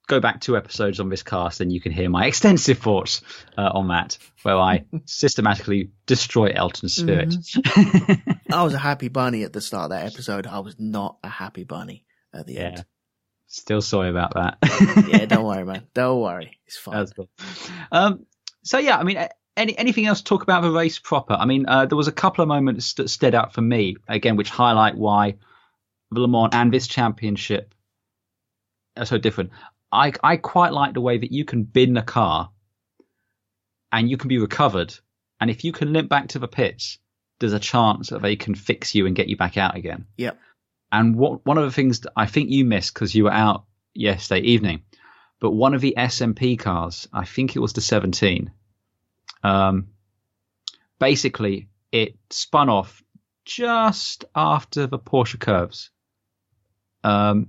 go back 2 episodes on this cast and you can hear my extensive thoughts on that, where I systematically destroy Elton's spirit. I was a happy bunny at the start of that episode. I was not a happy bunny at the end. Still sorry about that. Yeah, don't worry, man. Don't worry. It's fine. That's cool. So, yeah, I mean, anything else to talk about the race proper? I mean, there was a couple of moments that stood out for me, again, which highlight why the Le Mans and this championship are so different. I quite like the way that you can bin a car and you can be recovered. And if you can limp back to the pits, there's a chance that they can fix you and get you back out again. Yep. And one of the things that I think you missed because you were out yesterday evening, but one of the SMP cars, I think it was the 17, basically it spun off just after the Porsche curves. I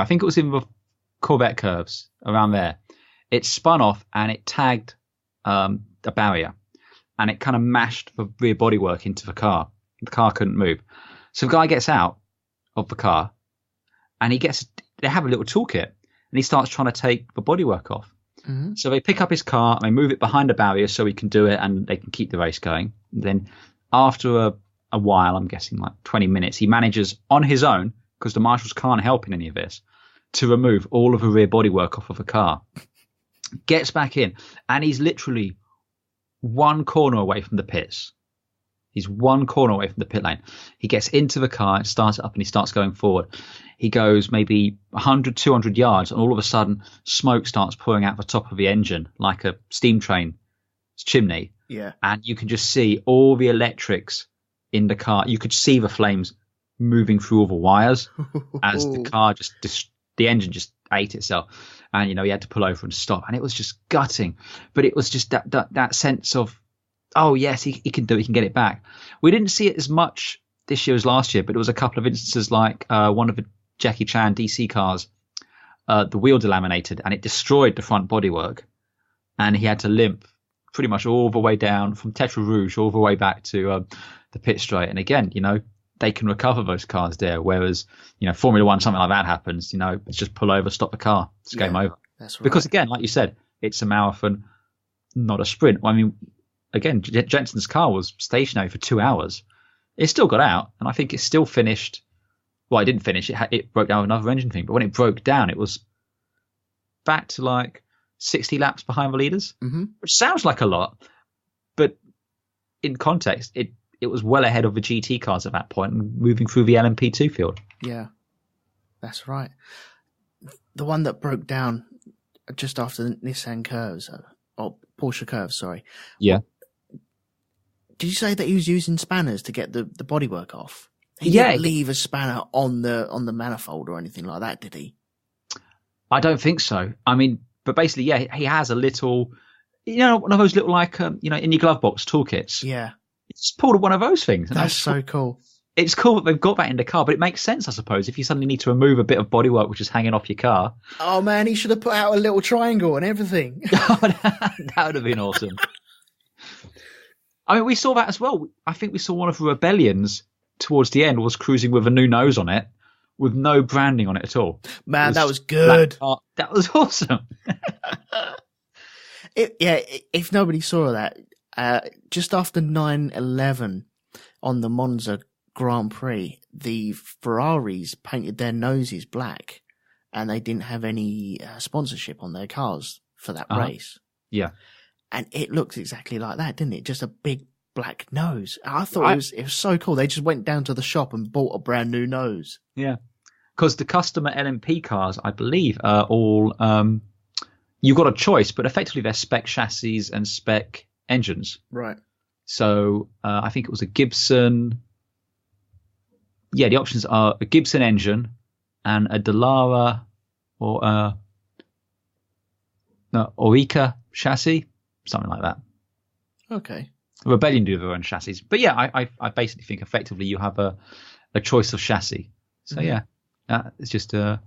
think it was in the Corvette curves around there. It spun off and it tagged a barrier and it kind of mashed the rear bodywork into the car. The car couldn't move. So the guy gets out of the car and they have a little toolkit and he starts trying to take the bodywork off. Mm-hmm. So they pick up his car and they move it behind a barrier so he can do it and they can keep the race going. And then after a while, I'm guessing like 20 minutes, he manages on his own, because the marshals can't help in any of this, to remove all of the rear bodywork off of the car. Gets back in and he's literally one corner away from the pits. He's one corner away from the pit lane. He gets into the car, starts it up and he starts going forward. He goes maybe 100, 200 yards and all of a sudden smoke starts pouring out the top of the engine like a steam train chimney. Yeah. And you can just see all the electrics in the car. You could see the flames moving through all the wires as the car the engine just ate itself. And, he had to pull over and stop. And it was just gutting. But it was just that sense of, oh, yes, he can do it. He can get it back. We didn't see it as much this year as last year, but there was a couple of instances like one of the Jackie Chan DC cars, the wheel delaminated and it destroyed the front bodywork. And he had to limp pretty much all the way down from Tetra Rouge all the way back to the pit straight. And again, they can recover those cars there. Whereas, Formula One, something like that happens, it's just pull over, stop the car. It's game over. That's right. Because again, like you said, it's a marathon, not a sprint. I mean, again, Jensen's car was stationary for 2 hours. It still got out, and I think it still finished. Well, it didn't finish. It broke down with another engine thing. But when it broke down, it was back to like 60 laps behind the leaders, which sounds like a lot. But in context, it was well ahead of the GT cars at that point and moving through the LMP2 field. Yeah, that's right. The one that broke down just after the Nissan curves, or Porsche curves, sorry. Yeah. Did you say that he was using spanners to get the bodywork off? He didn't leave a spanner on the manifold or anything like that, did he? I don't think so. I mean, but basically, yeah, he has a little, one of those little like, in your glove box toolkits. Yeah. It's pulled one of those things. And that's so cool. It's cool that they've got that in the car, but it makes sense, I suppose, if you suddenly need to remove a bit of bodywork which is hanging off your car. Oh, man, he should have put out a little triangle and everything. That would have been awesome. I mean, we saw that as well. I think we saw one of the Rebellions towards the end was cruising with a new nose on it with no branding on it at all. Man, that was good. That was awesome. If nobody saw that, just after 9/11 on the Monza Grand Prix, the Ferraris painted their noses black and they didn't have any sponsorship on their cars for that race. Yeah. And it looked exactly like that, didn't it? Just a big black nose. I thought it was so cool. They just went down to the shop and bought a brand new nose. Yeah. Because the customer LMP cars, I believe, are all, you've got a choice, but effectively they're spec chassis and spec engines. Right. So I think it was a Gibson. Yeah, the options are a Gibson engine and a Dallara or Orica chassis, something like that. Okay. Rebellion do their own chassis. But yeah, I basically think effectively you have a choice of chassis. So yeah, it's just an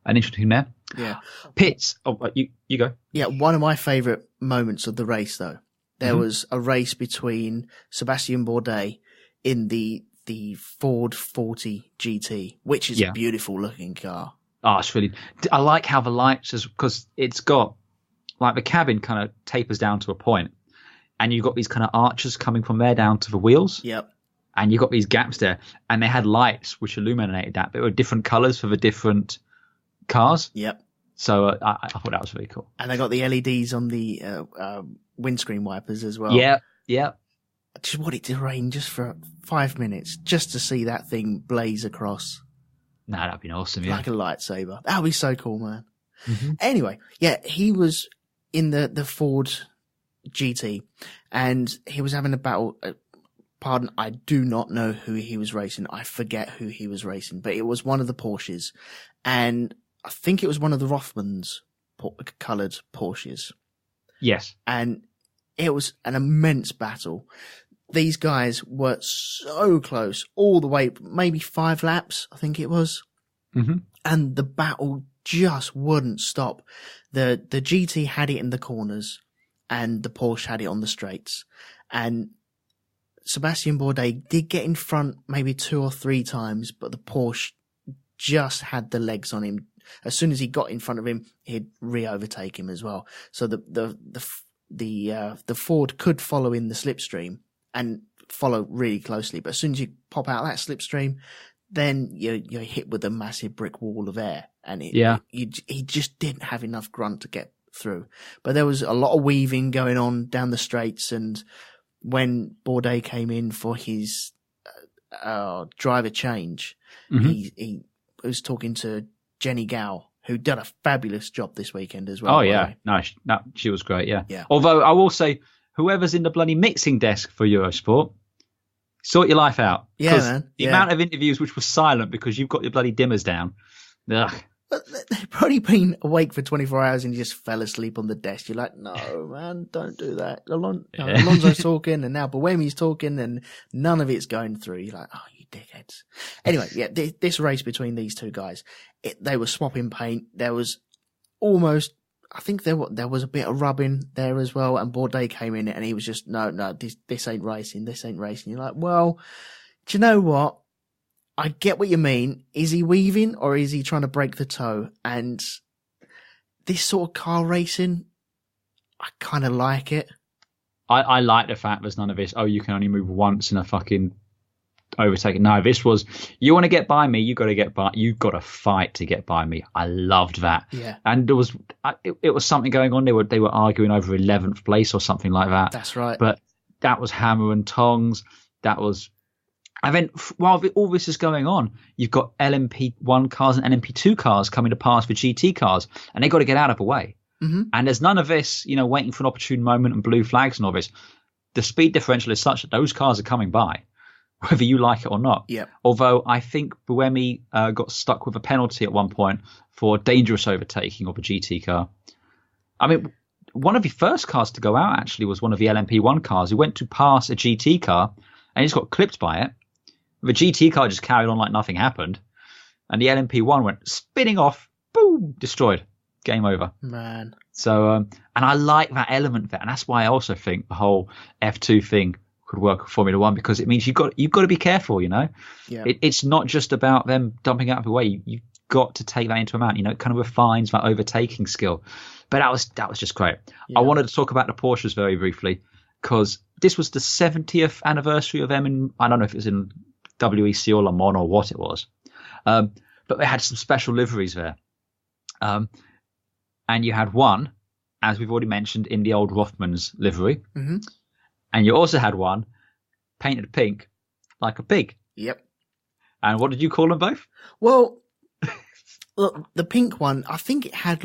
interesting there. Yeah. Pits. Oh, you go. Yeah, one of my favourite moments of the race, though. there was a race between Sébastien Bourdais in the Ford 40 GT, which is a beautiful looking car. Oh, it's really. I like how the lights is because it's got like the cabin kind of tapers down to a point, and you've got these kind of arches coming from there down to the wheels. Yep. And you've got these gaps there, and they had lights which illuminated that. They were different colours for the different cars. Yep. So I thought that was really cool. And they got the LEDs on the windscreen wipers as well. Yeah, yeah. I just want it to rain just for 5 minutes, just to see that thing blaze across. No, that'd be awesome, yeah. Like a lightsaber. That would be so cool, man. Mm-hmm. Anyway, yeah, he was in the Ford GT, and he was having a battle. Pardon, I do not know who he was racing. I forget who he was racing, but it was one of the Porsches, and I think it was one of the Rothmans coloured Porsches. Yes. And it was an immense battle. These guys were so close all the way, maybe 5 laps, I think it was. Mm-hmm. And the battle just wouldn't stop. The GT had it in the corners and the Porsche had it on the straights. And Sébastien Bourdais did get in front maybe 2 or 3 times, but the Porsche just had the legs on him. As soon as he got in front of him, he'd re-overtake him as well. So the Ford could follow in the slipstream and follow really closely. But as soon as you pop out that slipstream, then you're hit with a massive brick wall of air. And he just didn't have enough grunt to get through. But there was a lot of weaving going on down the straights. And when Bourdais came in for his driver change, he was talking to Jenny Gao, who did a fabulous job this weekend as well. Oh, yeah. No, she was great, yeah. Yeah. Although I will say, whoever's in the bloody mixing desk for Eurosport, sort your life out. Yeah, man. The amount of interviews which were silent because you've got your bloody dimmers down. Ugh. But they've probably been awake for 24 hours and you just fell asleep on the desk. You're like, no, man, don't do that. Alonso's talking and now Buemi's talking and none of it's going through. You're like, oh, you dickheads. Anyway, yeah, this race between these two guys, they were swapping paint. There was almost, I think there was a bit of rubbing there as well. And Bourdais came in and he was just, no, this ain't racing. This ain't racing. You're like, well, do you know what? I get what you mean. Is he weaving or is he trying to break the toe? And this sort of car racing, I kind of like it. I like the fact there's none of this, you can only move once in a fucking overtaking. No, this was, you want to get by me, you got to fight to get by me. I loved that. Yeah. And there was, it was something going on. They were arguing over 11th place or something like that. That's right. But that was hammer and tongs. That was, and then while all this is going on, you've got LMP1 cars and LMP2 cars coming to pass for GT cars, and they got to get out of the way. Mm-hmm. And there's none of this, waiting for an opportune moment and blue flags and all this. The speed differential is such that those cars are coming by, whether you like it or not. Yeah. Although I think Buemi got stuck with a penalty at one point for dangerous overtaking of a GT car. I mean, one of the first cars to go out actually was one of the LMP1 cars who went to pass a GT car and he just got clipped by it. The GT car just carried on like nothing happened. And the LMP1 went spinning off, boom, destroyed. Game over. Man. So, and I like that element there. And that's why I also think the whole F2 thing could work with Formula One, because it means you've got to be careful, Yeah. It's not just about them dumping out of the way. You've got to take that into account. It kind of refines that overtaking skill. But that was just great. Yeah. I wanted to talk about the Porsches very briefly, because this was the 70th anniversary of them in, I don't know if it was in WEC or Le Mans or what it was. But they had some special liveries there. And you had one, as we've already mentioned, in the old Rothmans livery. Mm-hmm. And you also had one painted pink like a pig. Yep. And what did you call them both? Well, look, the pink one, I think it had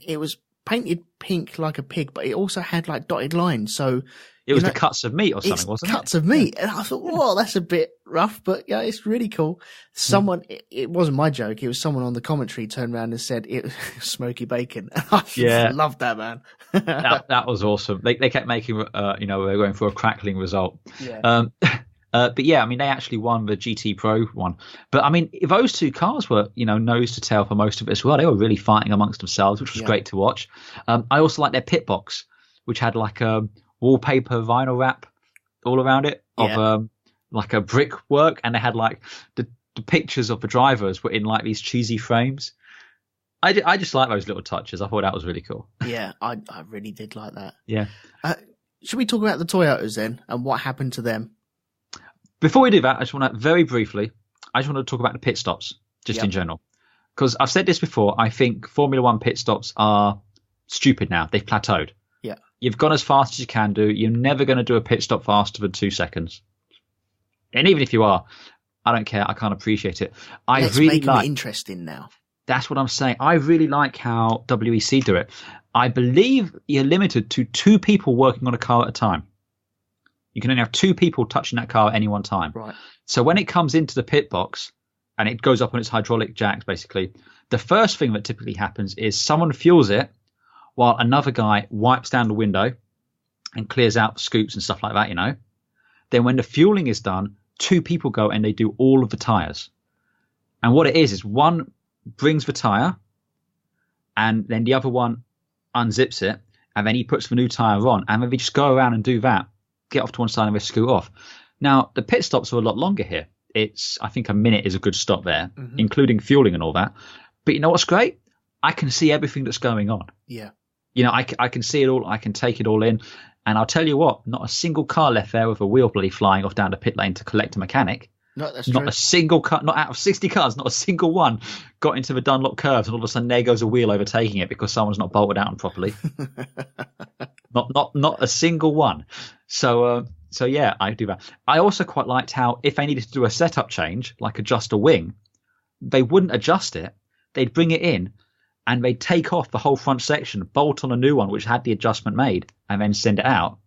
it was painted pink like a pig, but it also had dotted lines. So it was the cuts of meat or something, wasn't it? Cuts of meat. And I thought, whoa, that's a bit rough, but yeah, it's really cool. Someone, it wasn't my joke. It was someone on the commentary turned around and said it was smoky bacon. I loved that, man. that was awesome. They kept making, they were going for a crackling result. Yeah. But yeah, I mean, they actually won the GT Pro one. But I mean, those two cars were, nose to tail for most of it as well. They were really fighting amongst themselves, which was great to watch. I also like their pit box, which had wallpaper vinyl wrap all around it of like a brickwork, and they had like the pictures of the drivers were in like these cheesy frames. I just like those little touches. I thought that was really cool. Yeah, I really did like that. Yeah. Should we talk about the Toyotas then and what happened to them? Before we do that, I just want to very briefly, to talk about the pit stops just in general. Because I've said this before, I think Formula One pit stops are stupid now. They've plateaued. Yeah. You've gone as fast as you can do. You're never going to do a pit stop faster than 2 seconds. And even if you are, I don't care. I can't appreciate it. Let's make them interesting now. That's what I'm saying. I really like how WEC do it. I believe you're limited to 2 people working on a car at a time. You can only have 2 people touching that car at any one time. Right. So when it comes into the pit box and it goes up on its hydraulic jacks, basically, the first thing that typically happens is someone fuels it while another guy wipes down the window and clears out the scoops and stuff like that, you know. Then when the fueling is done, 2 people go and they do all of the tyres. And what it is one brings the tyre and then the other one unzips it and then he puts the new tyre on, and then they just go around and do that, get off to one side and they scoot off. Now, the pit stops are a lot longer here. I think a minute is a good stop there, including fueling and all that. But you know what's great? I can see everything that's going on. Yeah. You know, I can see it all. I can take it all in. And I'll tell you what, not a single car left there with a wheel bloody flying off down the pit lane to collect a mechanic. No, that's not true. A single car, not out of 60 cars, not a single one got into the Dunlop curves, and all of a sudden there goes a wheel overtaking it because someone's not bolted out properly. not a single one. So yeah, I do that. I also quite liked how if they needed to do a setup change, like adjust a wing, they wouldn't adjust it. They'd bring it in and they'd take off the whole front section, bolt on a new one which had the adjustment made, and then send it out.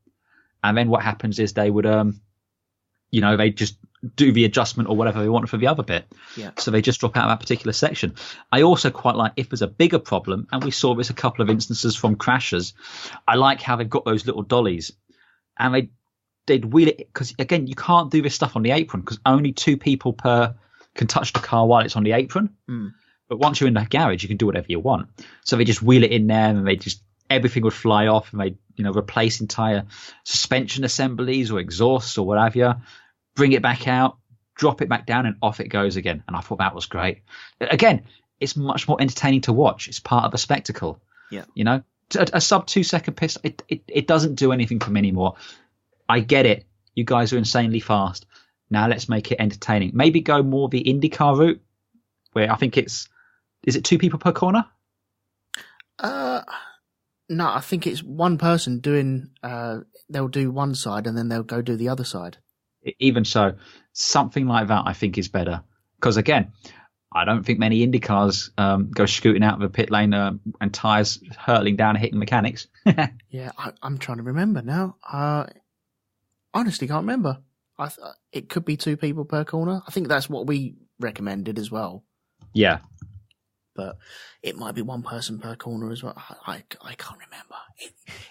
And then what happens is they would, they just do the adjustment or whatever they want for the other bit. Yeah. So they just drop out of that particular section. I also quite like if there's a bigger problem, and we saw this a couple of instances from crashes, I like how they've got those little dollies and they'd wheel it, because again, you can't do this stuff on the apron because only 2 people can touch the car while it's on the apron. But once you're in the garage, you can do whatever you want. So they just wheel it in there and everything would fly off, and they replace entire suspension assemblies or exhausts or what have you, bring it back out, drop it back down, and off it goes again. And I thought that was great. Again, it's much more entertaining to watch. It's part of a spectacle. Yeah. You know, a sub 2 second piss, it doesn't do anything for me anymore. I get it. You guys are insanely fast. Now let's make it entertaining. Maybe go more the IndyCar route, where I think is it 2 people per corner? No, I think it's one person doing, they'll do one side and then they'll go do the other side. Even so, something like that I think is better. Because again, I don't think many Indy cars go scooting out of the pit lane and tyres hurtling down and hitting mechanics. Yeah, I'm trying to remember now. Honestly, can't remember. It could be 2 people per corner. I think that's what we recommended as well. Yeah. But it might be 1 person per corner as well. I can't remember.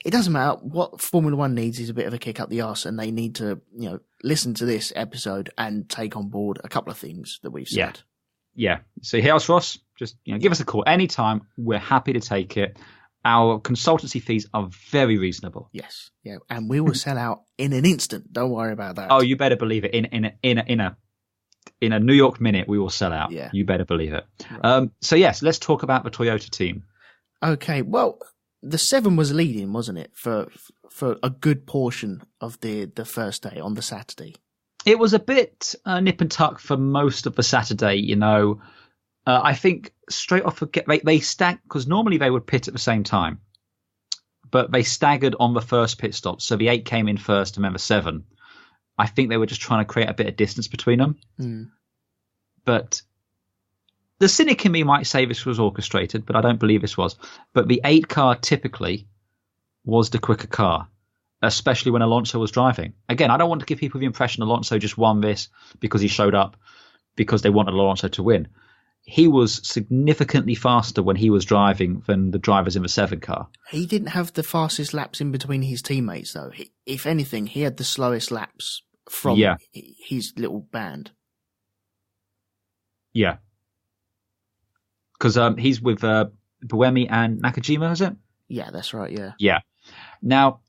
It doesn't matter. What Formula One needs is a bit of a kick up the arse, and they need to, listen to this episode and take on board a couple of things that we've said. Yeah. So here's Ross. Just give us a call anytime. We're happy to take it. Our consultancy fees are very reasonable. Yes. Yeah. And we will sell out in an instant. Don't worry about that. Oh, you better believe it. In a New York minute, we will sell out. Yeah. You better believe it. Right. So yes, let's talk about the Toyota team. Okay. Well, the 7 was leading, wasn't it, for a good portion of the first day on the Saturday? It was a bit nip and tuck for most of the Saturday. I think straight off they stacked, because normally they would pit at the same time, but they staggered on the first pit stop. So the 8 came in first and then the 7. I think they were just trying to create a bit of distance between them. But the cynic in me might say this was orchestrated, but I don't believe this was. But the 8 car typically was the quicker car, especially when Alonso was driving. Again, I don't want to give people the impression Alonso just won this because he showed up because they wanted Alonso to win. He was significantly faster when he was driving than the drivers in the 7 car. He didn't have the fastest laps in between his teammates, though. If anything, he had the slowest laps from his little band. Yeah. Because he's with Buemi and Nakajima, is it? Yeah, that's right, yeah. Yeah. Now,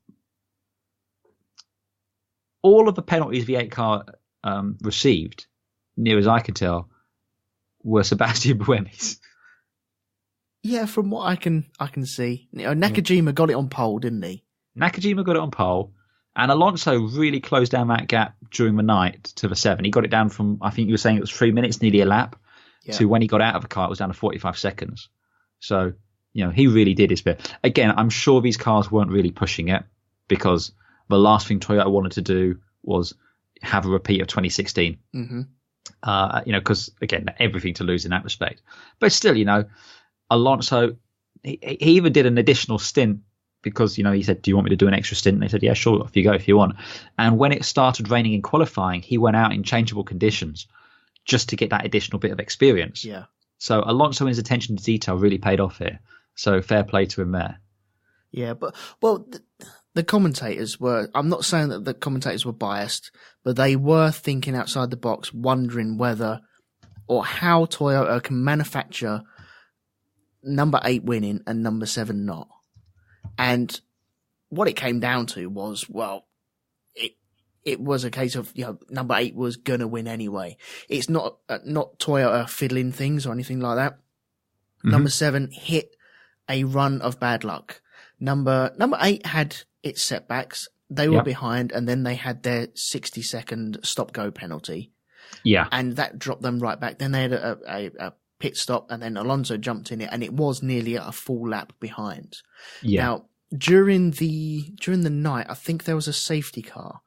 all of the penalties the 8 car received, near as I can tell, were Sebastian Buemi's. Yeah, from what I can see. Nakajima got it on pole, didn't he? Nakajima got it on pole, and Alonso really closed down that gap during the night to the 7. He got it down from, I think you were saying it was 3 minutes, nearly a lap, to when he got out of the car, it was down to 45 seconds. So, he really did his bit. Again, I'm sure these cars weren't really pushing it, because the last thing Toyota wanted to do was have a repeat of 2016. Mm-hmm. Because, again, everything to lose in that respect. But still, Alonso, he even did an additional stint because, he said, do you want me to do an extra stint? And they said, yeah, sure, off you go if you want. And when it started raining in qualifying, he went out in changeable conditions just to get that additional bit of experience. Yeah. So Alonso and his attention to detail really paid off here. So fair play to him there. Yeah, but, the commentators were, I'm not saying that the commentators were biased, but they were thinking outside the box, wondering whether or how Toyota can manufacture number 8 winning and number 7 not. And what it came down to was, it was a case of, number 8 was going to win anyway. It's not Toyota fiddling things or anything like that. Mm-hmm. Number 7 hit a run of bad luck. Number 8 had its setbacks. They were behind, and then they had their 60-second stop-go penalty. Yeah. And that dropped them right back. Then they had a pit stop, and then Alonso jumped in it, and it was nearly a full lap behind. Yeah. Now, during the night, I think there was a safety car,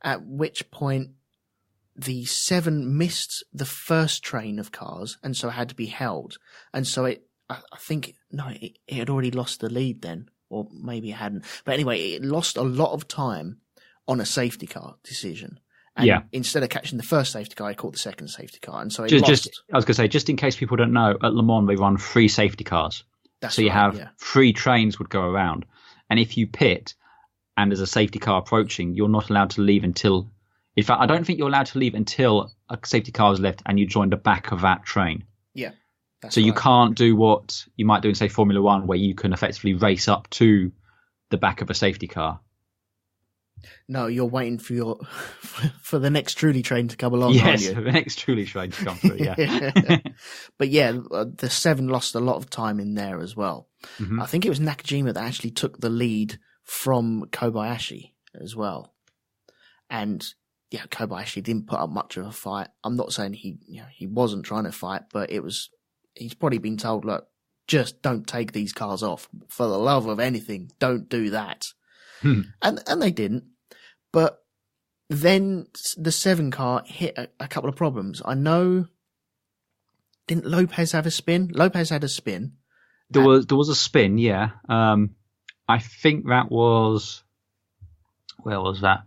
at which point the 7 missed the first train of cars, and so had to be held. And so it had already lost the lead then, or maybe it hadn't. But anyway, it lost a lot of time on a safety car decision. And instead of catching the first safety car, it caught the second safety car. And so it lost. I was going to say, just in case people don't know, at Le Mans, they run 3 safety cars. So you have 3 trains would go around. And if you pit and there's a safety car approaching, you're not allowed to leave until, in fact, I don't think you're allowed to leave until a safety car is left and you join the back of that train. Yeah. So you can't do what you might do in, say, Formula One, where you can effectively race up to the back of a safety car. No, you're waiting for the next Truly train to come along, yes, aren't you? the next Truly train to come through, yeah. But the 7 lost a lot of time in there as well. Mm-hmm. I think it was Nakajima that actually took the lead from Kobayashi as well. And Kobayashi didn't put up much of a fight. I'm not saying he wasn't trying to fight, but he's probably been told, look, just don't take these cars off. For the love of anything, don't do that. And they didn't. But then the 7 car hit a couple of problems. I know, didn't Lopez have a spin? Lopez had a spin. There was a spin, yeah. I think that was, where was that?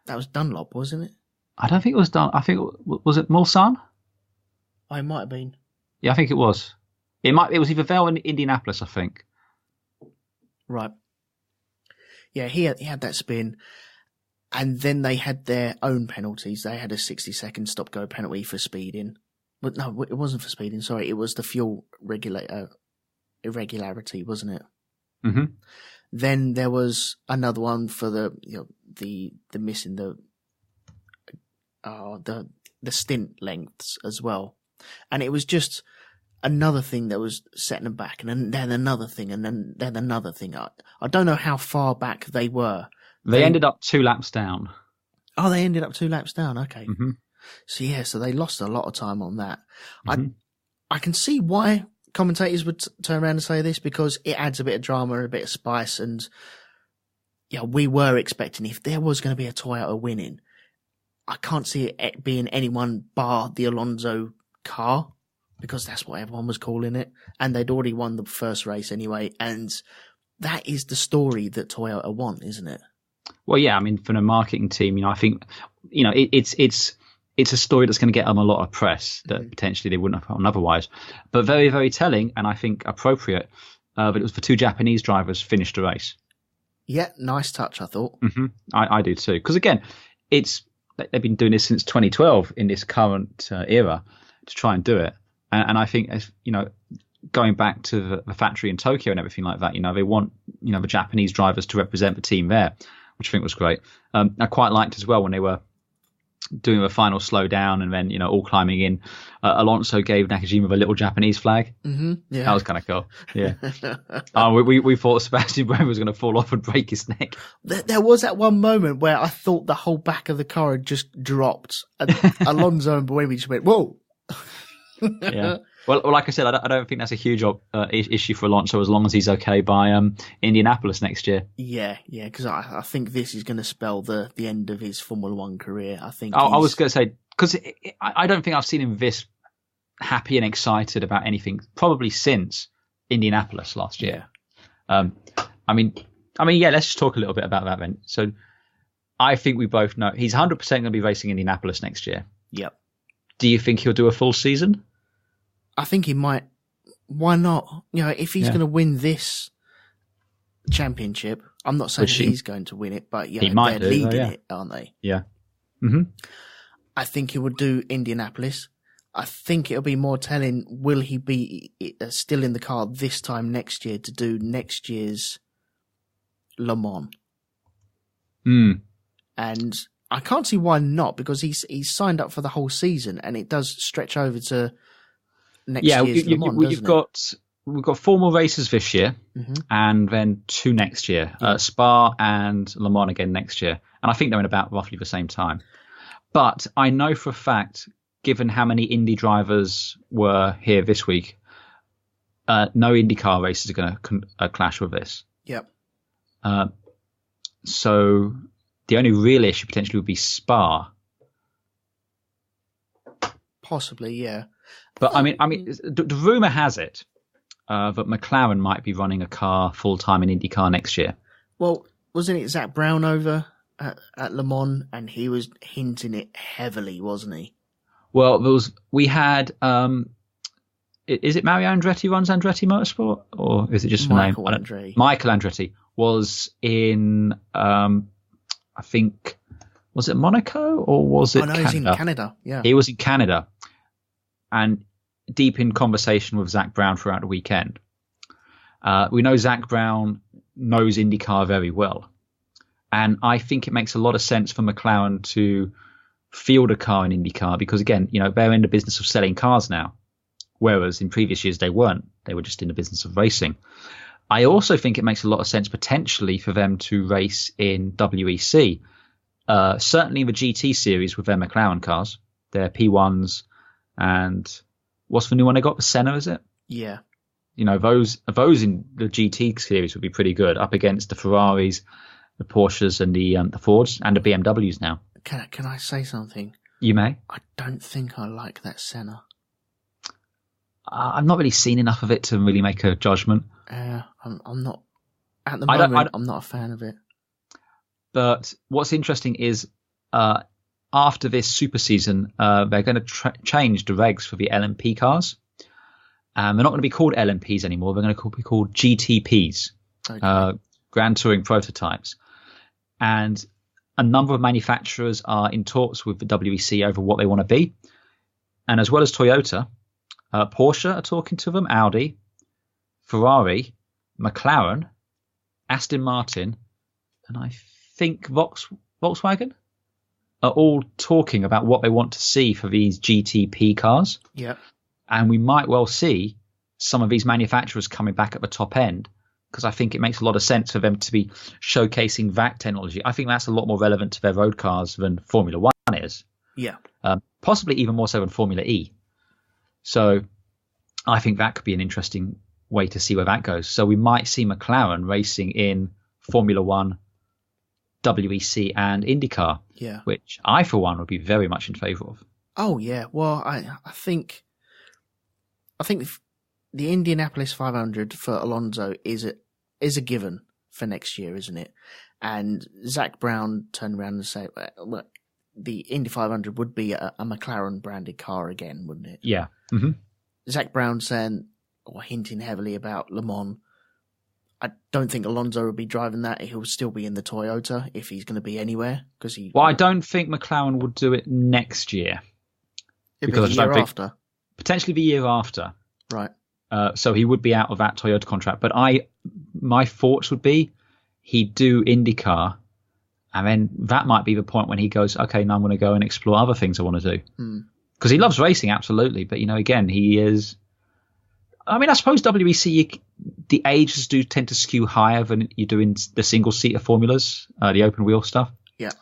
That was Dunlop, wasn't it? I don't think it was Dunlop. I think, was it Mulsanne? Oh, it might have been. Yeah, I think it was. It was either Vale and Indianapolis, I think. Right. Yeah, he had that spin, and then they had their own penalties. They had a 60-second stop-go penalty for speeding. But no, it wasn't for speeding. Sorry, it was the fuel irregularity, wasn't it? Mm-hmm. Then there was another one for the missing the stint lengths as well, and it was just another thing that was setting them back, and then another thing, and then another thing. I don't know how far back they were. They ended up 2 laps down. Oh, they ended up 2 laps down. Okay. Mm-hmm. So they lost a lot of time on that. Mm-hmm. I can see why commentators would turn around and say this, because it adds a bit of drama, a bit of spice, and we were expecting, if there was going to be a Toyota winning, I can't see it being anyone bar the Alonso car, because that's what everyone was calling it, and they'd already won the first race anyway, and that is the story that Toyota want, isn't it? Well, yeah, I mean, from a marketing team, I think, it's a story that's going to get them a lot of press that potentially they wouldn't have gotten otherwise, but very, very telling, and I think appropriate, that it was the 2 Japanese drivers finished the race. Yeah, nice touch, I thought. Mm-hmm. I do too, because again, they've been doing this since 2012 in this current era to try and do it. And I think, going back to the factory in Tokyo and everything like that, they want, the Japanese drivers to represent the team there. which I think was great. I quite liked as well when they were doing the final slowdown and then, all climbing in. Alonso gave Nakajima the little Japanese flag. Mm-hmm. Yeah. That was kind of cool. Yeah. We thought Sebastian Vettel was going to fall off and break his neck. There was that one moment where I thought the whole back of the car had just dropped. And Alonso and Buemi just went, whoa. Yeah. Well, like I said, I don't think that's a huge issue for Alonso as long as he's okay by Indianapolis next year. Yeah, because I think this is going to spell the end of his Formula One career. I think. I was going to say, because I don't think I've seen him this happy and excited about anything probably since Indianapolis last year. Yeah. Let's just talk a little bit about that then. So I think we both know he's 100% going to be racing Indianapolis next year. Yep. Do you think he'll do a full season? I think he might. Why not? If he's going to win this championship, I'm not saying he's going to win it, but he might they're leading it, aren't they? Yeah. Mm-hmm. I think he would do Indianapolis. I think it'll be more telling, will he be still in the car this time next year to do next year's Le Mans? And I can't see why not, because he's signed up for the whole season and it does stretch over to next year's Le Mans, we've got 4 more races this year, and then 2 next year. Spa and Le Mans again next year. And I think they're in about roughly the same time. But I know for a fact, given how many Indy drivers were here this week, no IndyCar races are going to clash with this. Yep. So the only real issue potentially would be Spa. Possibly, yeah. But the rumor has it that McLaren might be running a car full time in IndyCar next year. Well, wasn't it Zach Brown over at Le Mans, and he was hinting it heavily, wasn't he? Well, we had. Is it Mario Andretti runs Andretti Motorsport, or is it just Michael the name? Andretti? Michael Andretti was in. I think, was it Monaco or was it? Oh no, Canada? he's in Canada. Yeah, he was in Canada, and deep in conversation with Zach Brown throughout the weekend. We know Zach Brown knows IndyCar very well. And I think it makes a lot of sense for McLaren to field a car in IndyCar because, again, they're in the business of selling cars now, whereas in previous years they weren't. They were just in the business of racing. I also think it makes a lot of sense potentially for them to race in WEC, certainly in the GT series with their McLaren cars, their P1s, and what's the new one they got? The Senna, is it? Yeah. Those in the GT series would be pretty good up against the Ferraris, the Porsches, and the Fords, and the BMWs now. Can I say something? You may. I don't think I like that Senna. I've not really seen enough of it to really make a judgment. I'm not at the moment. I'm not a fan of it. But what's interesting is after this super season, they're going to change the regs for the LMP cars. They're not going to be called LMPs anymore. They're going to be called GTPs, Grand Touring Prototypes. And a number of manufacturers are in talks with the WEC over what they want to be. And as well as Toyota, Porsche are talking to them, Audi, Ferrari, McLaren, Aston Martin, and I think Volkswagen are all talking about what they want to see for these GTP cars. Yeah. And we might well see some of these manufacturers coming back at the top end because I think it makes a lot of sense for them to be showcasing VAC technology. I think that's a lot more relevant to their road cars than Formula One is. Yeah. Possibly even more so than Formula E. So I think that could be an interesting way to see where that goes. So we might see McLaren racing in Formula One, WEC and IndyCar, which I, for one, would be very much in favour of. Oh, yeah. Well, I think the Indianapolis 500 for Alonso is a given for next year, isn't it? And Zach Brown turned around and said, well, the Indy 500 would be a McLaren branded car again, wouldn't it? Yeah. Mm-hmm. Zach Brown saying or hinting heavily about Le Mans. I don't think Alonso will be driving that. He'll still be in the Toyota if he's going to be anywhere. Well, I don't think McLaren will do it next year. Because the year after. Potentially the year after. Right. So he would be out of that Toyota contract. But my thoughts would be he'd do IndyCar And then that might be the point when he goes, okay, now I'm going to go and explore other things I want to do. Because he loves racing, absolutely. But, again, he is... I mean, I suppose WEC, the ages do tend to skew higher than you do in the single-seater formulas, the open-wheel stuff. Yeah.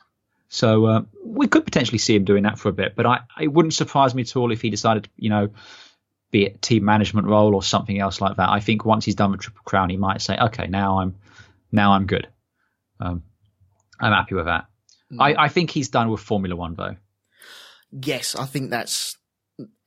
So we could potentially see him doing that for a bit. But it wouldn't surprise me at all if he decided, be it team management role or something else like that. I think once he's done with Triple Crown, he might say, okay, now I'm good. I'm happy with that. I think he's done with Formula One, though. Yes, I think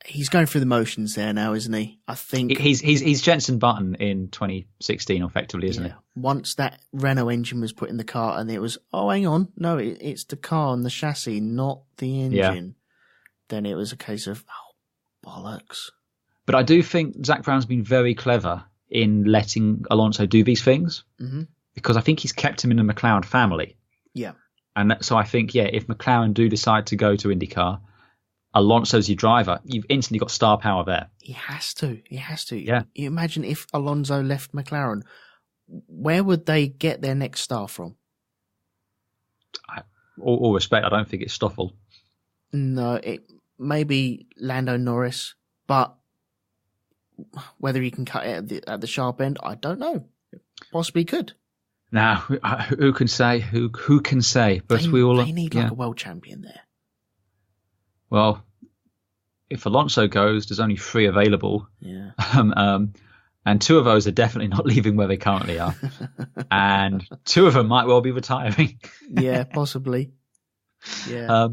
he's going through the motions there now, isn't he? I think he's Jenson Button in 2016, effectively, isn't he? Once that Renault engine was put in the car, and it was, oh, hang on, no, it's the car and the chassis, not the engine. Then it was a case of, oh, bollocks. But I do think Zak Brown's been very clever in letting Alonso do these things, because I think he's kept him in the McLaren family. Yeah. And so I think, if McLaren do decide to go to IndyCar, Alonso's your driver, you've instantly got star power there. He has to. Yeah. You imagine if Alonso left McLaren, where would they get their next star from? All respect, I don't think it's Stoffel. No, it maybe Lando Norris, but whether he can cut it at the sharp end, I don't know. Possibly could. Now, who can say? Who can say? But they need like a world champion there. Well, if Alonso goes, there's only 3 available. Yeah. And 2 of those are definitely not leaving where they currently are. And 2 of them might well be retiring. Yeah, possibly. Yeah.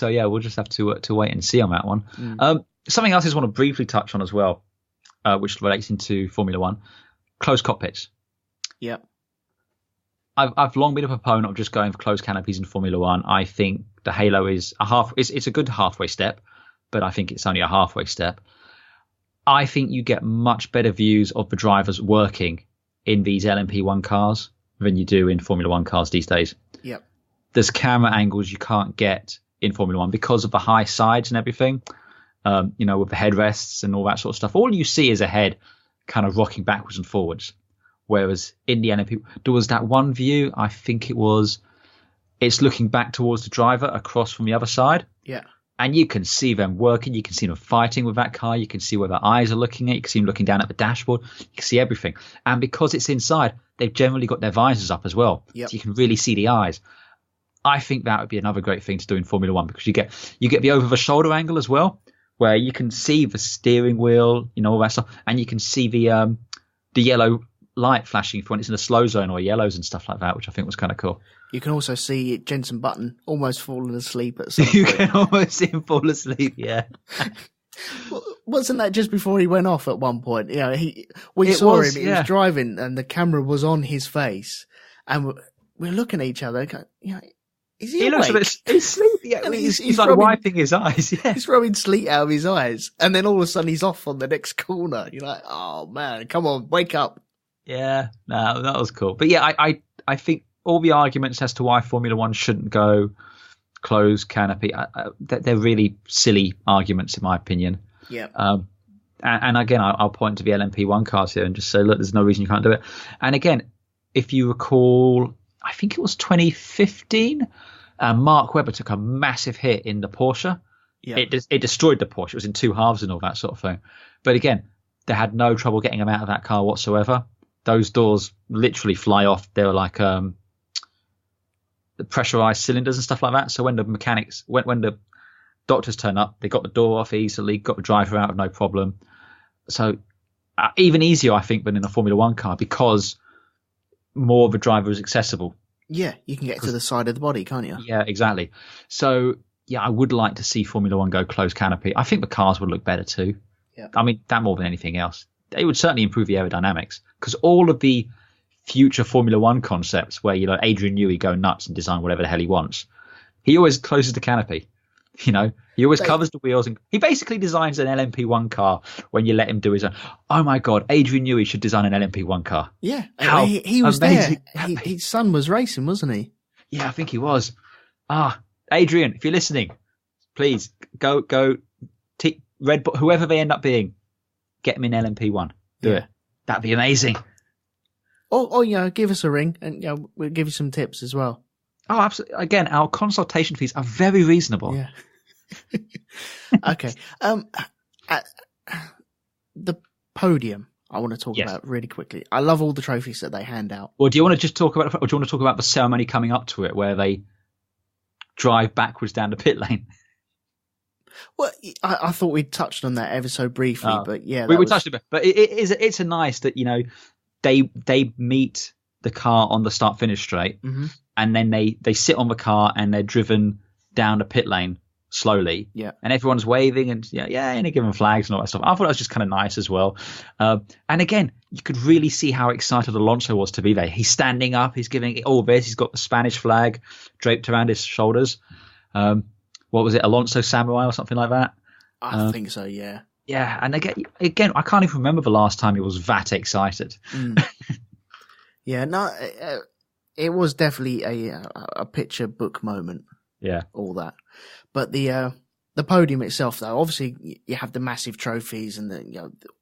We'll just have to wait and see on that one. Something else I just want to briefly touch on as well, which relates into Formula One, closed cockpits. Yeah. I've long been a proponent of just going for closed canopies in Formula One. I think the halo is it's a good halfway step, but I think it's only a halfway step. I think you get much better views of the drivers working in these LMP1 cars than you do in Formula One cars these days. Yep. There's camera angles you can't get in Formula One because of the high sides and everything, with the headrests and all that sort of stuff. All you see is a head kind of rocking backwards and forwards. Whereas in the LMP, there was that one view, I think it's looking back towards the driver across from the other side. Yeah. And you can see them working. You can see them fighting with that car. You can see where their eyes are looking at. You can see them looking down at the dashboard. You can see everything. And because it's inside, they've generally got their visors up as well. Yep. So you can really see the eyes. I think that would be another great thing to do in Formula One because you get the over the shoulder angle as well, where you can see the steering wheel, all that stuff. And you can see the yellow light flashing when it's in a slow zone or yellows and stuff like that, which I think was kind of cool. You can also see Jenson Button almost falling asleep at some point. You can almost see him fall asleep, yeah. Wasn't that just before he went off at one point? We saw him, he was driving and the camera was on his face and we're looking at each other going, is he awake? Looks a bit sleepy. Yeah. He's like wiping his eyes. Yeah. He's rubbing sleep out of his eyes. And then all of a sudden he's off on the next corner. You're like, oh man, come on, wake up. Yeah, no, that was cool. But yeah, I think all the arguments as to why Formula One shouldn't go closed canopy, they're really silly arguments in my opinion. Yeah. And again, I'll point to the LMP1 cars here and just say, look, there's no reason you can't do it. And again, if you recall, I think it was 2015, Mark Webber took a massive hit in the Porsche. Yeah. It destroyed the Porsche. It was in 2 halves and all that sort of thing. But again, they had no trouble getting him out of that car whatsoever. Those doors literally fly off. They were like the pressurized cylinders and stuff like that. So when the mechanics, when the doctors turn up, they got the door off easily, got the driver out no problem. So even easier, I think, than in a Formula One car because more of the driver is accessible. Yeah, you can get to the side of the body, can't you? Yeah, exactly. So yeah, I would like to see Formula One go closed canopy. I think the cars would look better too. Yeah. I mean, that more than anything else. They would certainly improve the aerodynamics because all of the future Formula One concepts where, Adrian Newey go nuts and design whatever the hell he wants, he always closes the canopy. He always covers the wheels and he basically designs an LMP1 car when you let him do his own. Oh my God, Adrian Newey should design an LMP1 car. Yeah. He was there. His son was racing, wasn't he? Yeah, I think he was. Adrian, if you're listening, please go Red Bull, whoever they end up being, get him in LMP1. Do it. That'd be amazing. Or give us a ring and we'll give you some tips as well. Oh, absolutely. Again, our consultation fees are very reasonable. Yeah. Okay. The podium I want to talk Yes. about really quickly. I love all the trophies that they hand out. Or do you want to just talk about, or do you want to talk about the ceremony coming up to it, where they drive backwards down the pit lane? Well, I thought we touched on that ever so briefly, but yeah, we touched on it. But it's a nice that they meet the car on the start finish straight, and then they sit on the car and they're driven down the pit lane slowly. Yeah, and everyone's waving and and they're giving flags and all that stuff. I thought that was just kind of nice as well. And again, you could really see how excited Alonso was to be there. He's standing up, he's giving all this. He's got the Spanish flag draped around his shoulders. What was it, Alonso Samurai or something like that? I think so. Yeah. Yeah, and again, I can't even remember the last time he was that excited. Yeah, no, it was definitely a picture book moment. Yeah, all that. But the podium itself, though, obviously you have the massive trophies, and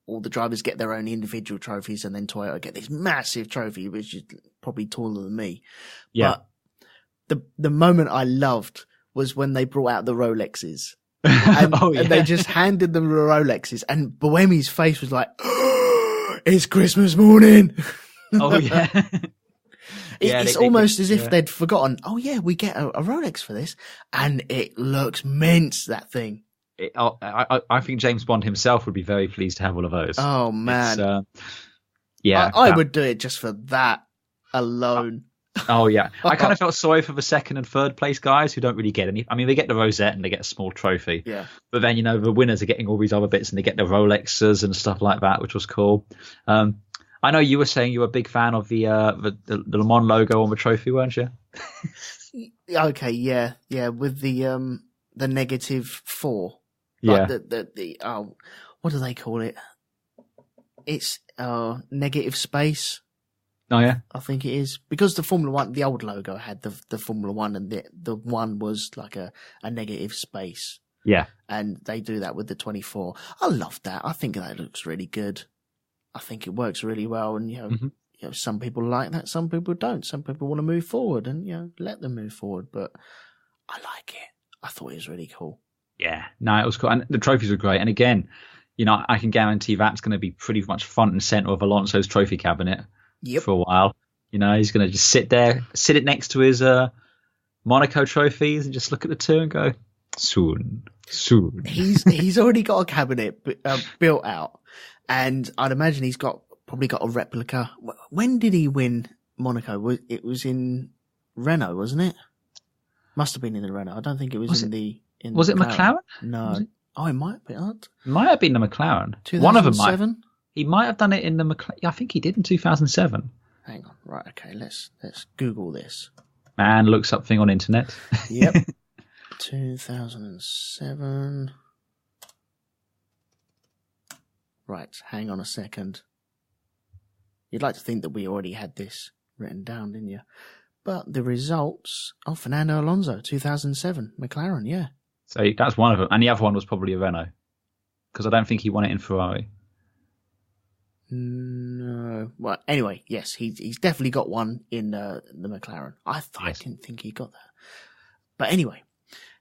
all the drivers get their own individual trophies, and then Toyota get this massive trophy, which is probably taller than me. Yeah. But the moment I loved was when they brought out the Rolexes. And, and they just handed them the Rolexes, and Buemi's face was like, oh, "It's Christmas morning." Oh yeah. It's almost as if they'd forgotten. Oh yeah, we get a Rolex for this, and it looks mince. That thing. I think James Bond himself would be very pleased to have all of those. Oh man, I would do it just for that alone. Oh yeah, I kind of felt sorry for the second and third place guys who don't really get any. I mean, they get the rosette and they get a small trophy. Yeah. But then the winners are getting all these other bits and they get the Rolexes and stuff like that, which was cool. I know you were saying you were a big fan of the Le Mans logo on the trophy, weren't you? Okay, yeah, with the -4. Yeah. Like what do they call it? It's negative space. Oh yeah, I think it is, because the Formula One, the old logo had the Formula One, and the one was like a negative space. Yeah, and they do that with the 24. I love that. I think that looks really good. I think it works really well, and some people like that, some people don't. Some people want to move forward, and let them move forward. But I like it. I thought it was really cool. Yeah, no, it was cool, and the trophies were great. And again, I can guarantee that's going to be pretty much front and center of Alonso's trophy cabinet. Yep. For a while. He's going to just sit it next to his Monaco trophies and just look at the two and go, soon. He's already got a cabinet built out, and I'd imagine he's probably got a replica. When did he win Monaco? It was in Renault, wasn't it? Must have been in the Renault. I don't think it was Was in it the McLaren? No. Oh, it might be. Might have been the McLaren. 2007? One of them might. He might have done it in the McLaren. I think he did in 2007. Hang on. Right. Okay. Let's Google this. Man looks up thing on internet. Yep. 2007. Right. Hang on a second. You'd like to think that we already had this written down, didn't you? But the results of Fernando Alonso, 2007, McLaren, yeah. So that's one of them. And the other one was probably a Renault. Because I don't think he won it in Ferrari. No. Well, anyway, yes, he's definitely got one in the McLaren. I didn't think he got that. But anyway,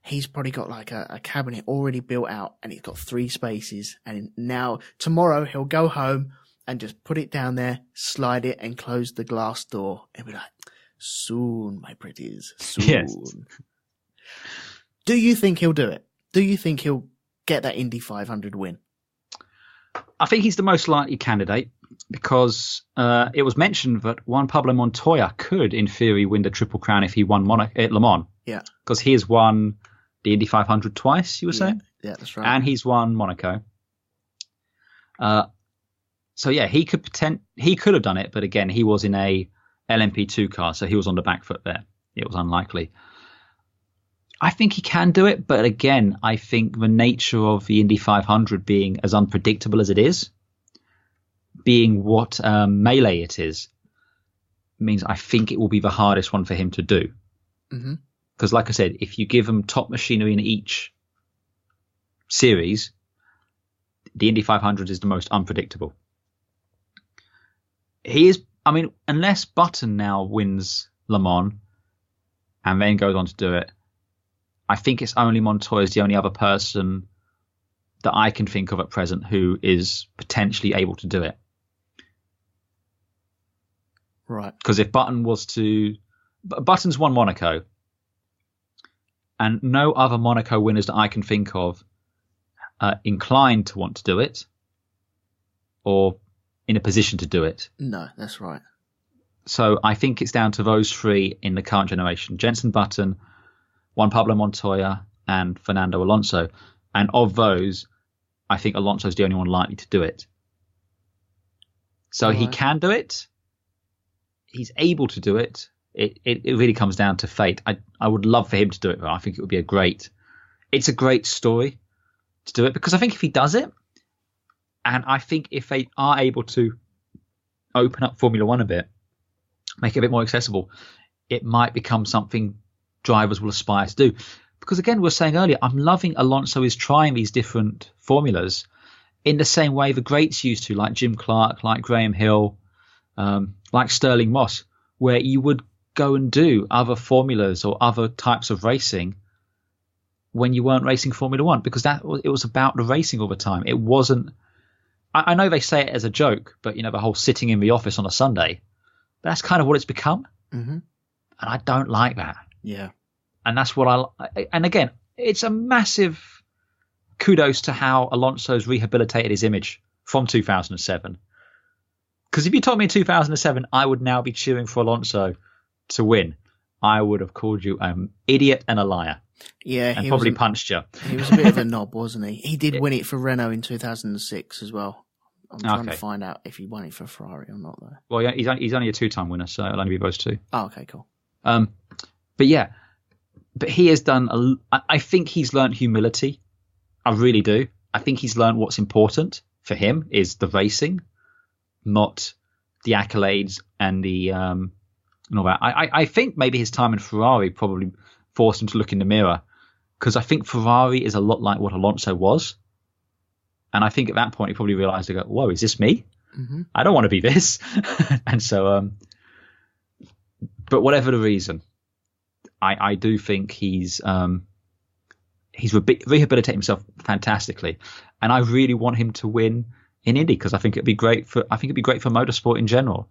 he's probably got like a cabinet already built out, and he's got 3 spaces. And now, tomorrow, he'll go home and just put it down there, slide it, and close the glass door. And be like, soon, my pretties, soon. Yes. Do you think he'll do it? Do you think he'll get that Indy 500 win? I think he's the most likely candidate because it was mentioned that Juan Pablo Montoya could, in theory, win the Triple Crown if he won Le Mans. Yeah. Because he has won the Indy 500 twice, you were saying? Yeah, that's right. And he's won Monaco. So, yeah, he could have done it, but again, he was in a LMP2 car, so he was on the back foot there. It was unlikely. I think he can do it, but again, I think the nature of the Indy 500 being as unpredictable as it is, being what melee it is, means I think it will be the hardest one for him to do. Because like I said, if you give him top machinery in each series, the Indy 500 is the most unpredictable. He is, I mean, unless Button now wins Le Mans, and then goes on to do it. I think it's only Montoya's the only other person that I can think of at present who is potentially able to do it. Right. Because if Button's won Monaco, and no other Monaco winners that I can think of are inclined to want to do it or in a position to do it. No, that's right. So I think it's down to those three in the current generation: Jenson Button, Juan Pablo Montoya, and Fernando Alonso. And of those, I think Alonso's the only one likely to do it. So he can do it. He's able to do it. It really comes down to fate. I would love for him to do it, though. I think it would be it's a great story to do it, because I think if he does it, and I think if they are able to open up Formula One a bit, make it a bit more accessible, it might become something drivers will aspire to do. Because again, we were saying earlier, I'm loving Alonso is trying these different formulas in the same way the greats used to, like Jim Clark, like Graham Hill, like Sterling Moss, where you would go and do other formulas or other types of racing when you weren't racing Formula One, because it was about the racing all the time. It wasn't. I know they say it as a joke, but the whole sitting in the office on a Sunday, that's kind of what it's become, and I don't like that. Yeah, and that's what and again, it's a massive kudos to how Alonso's rehabilitated his image from 2007. Because if you told me in 2007 I would now be cheering for Alonso to win, I would have called you an idiot and a liar. Yeah, and probably punched you. He was a bit of a knob, wasn't he? He did win it for Renault in 2006 as well. I'm trying to find out if he won it for Ferrari or not, though. Well, yeah, he's only a two-time winner, so it'll only be those two. Oh, okay, cool. But he has done. I think he's learned humility. I really do. I think he's learned what's important for him is the racing, not the accolades and the and all that. I think maybe his time in Ferrari probably forced him to look in the mirror, because I think Ferrari is a lot like what Alonso was. And I think at that point he probably realised, whoa, is this me? Mm-hmm. I don't want to be this. And so, but whatever the reason, I do think he's rehabilitated himself fantastically. And I really want him to win in Indy, because I think it'd be great for motorsport in general.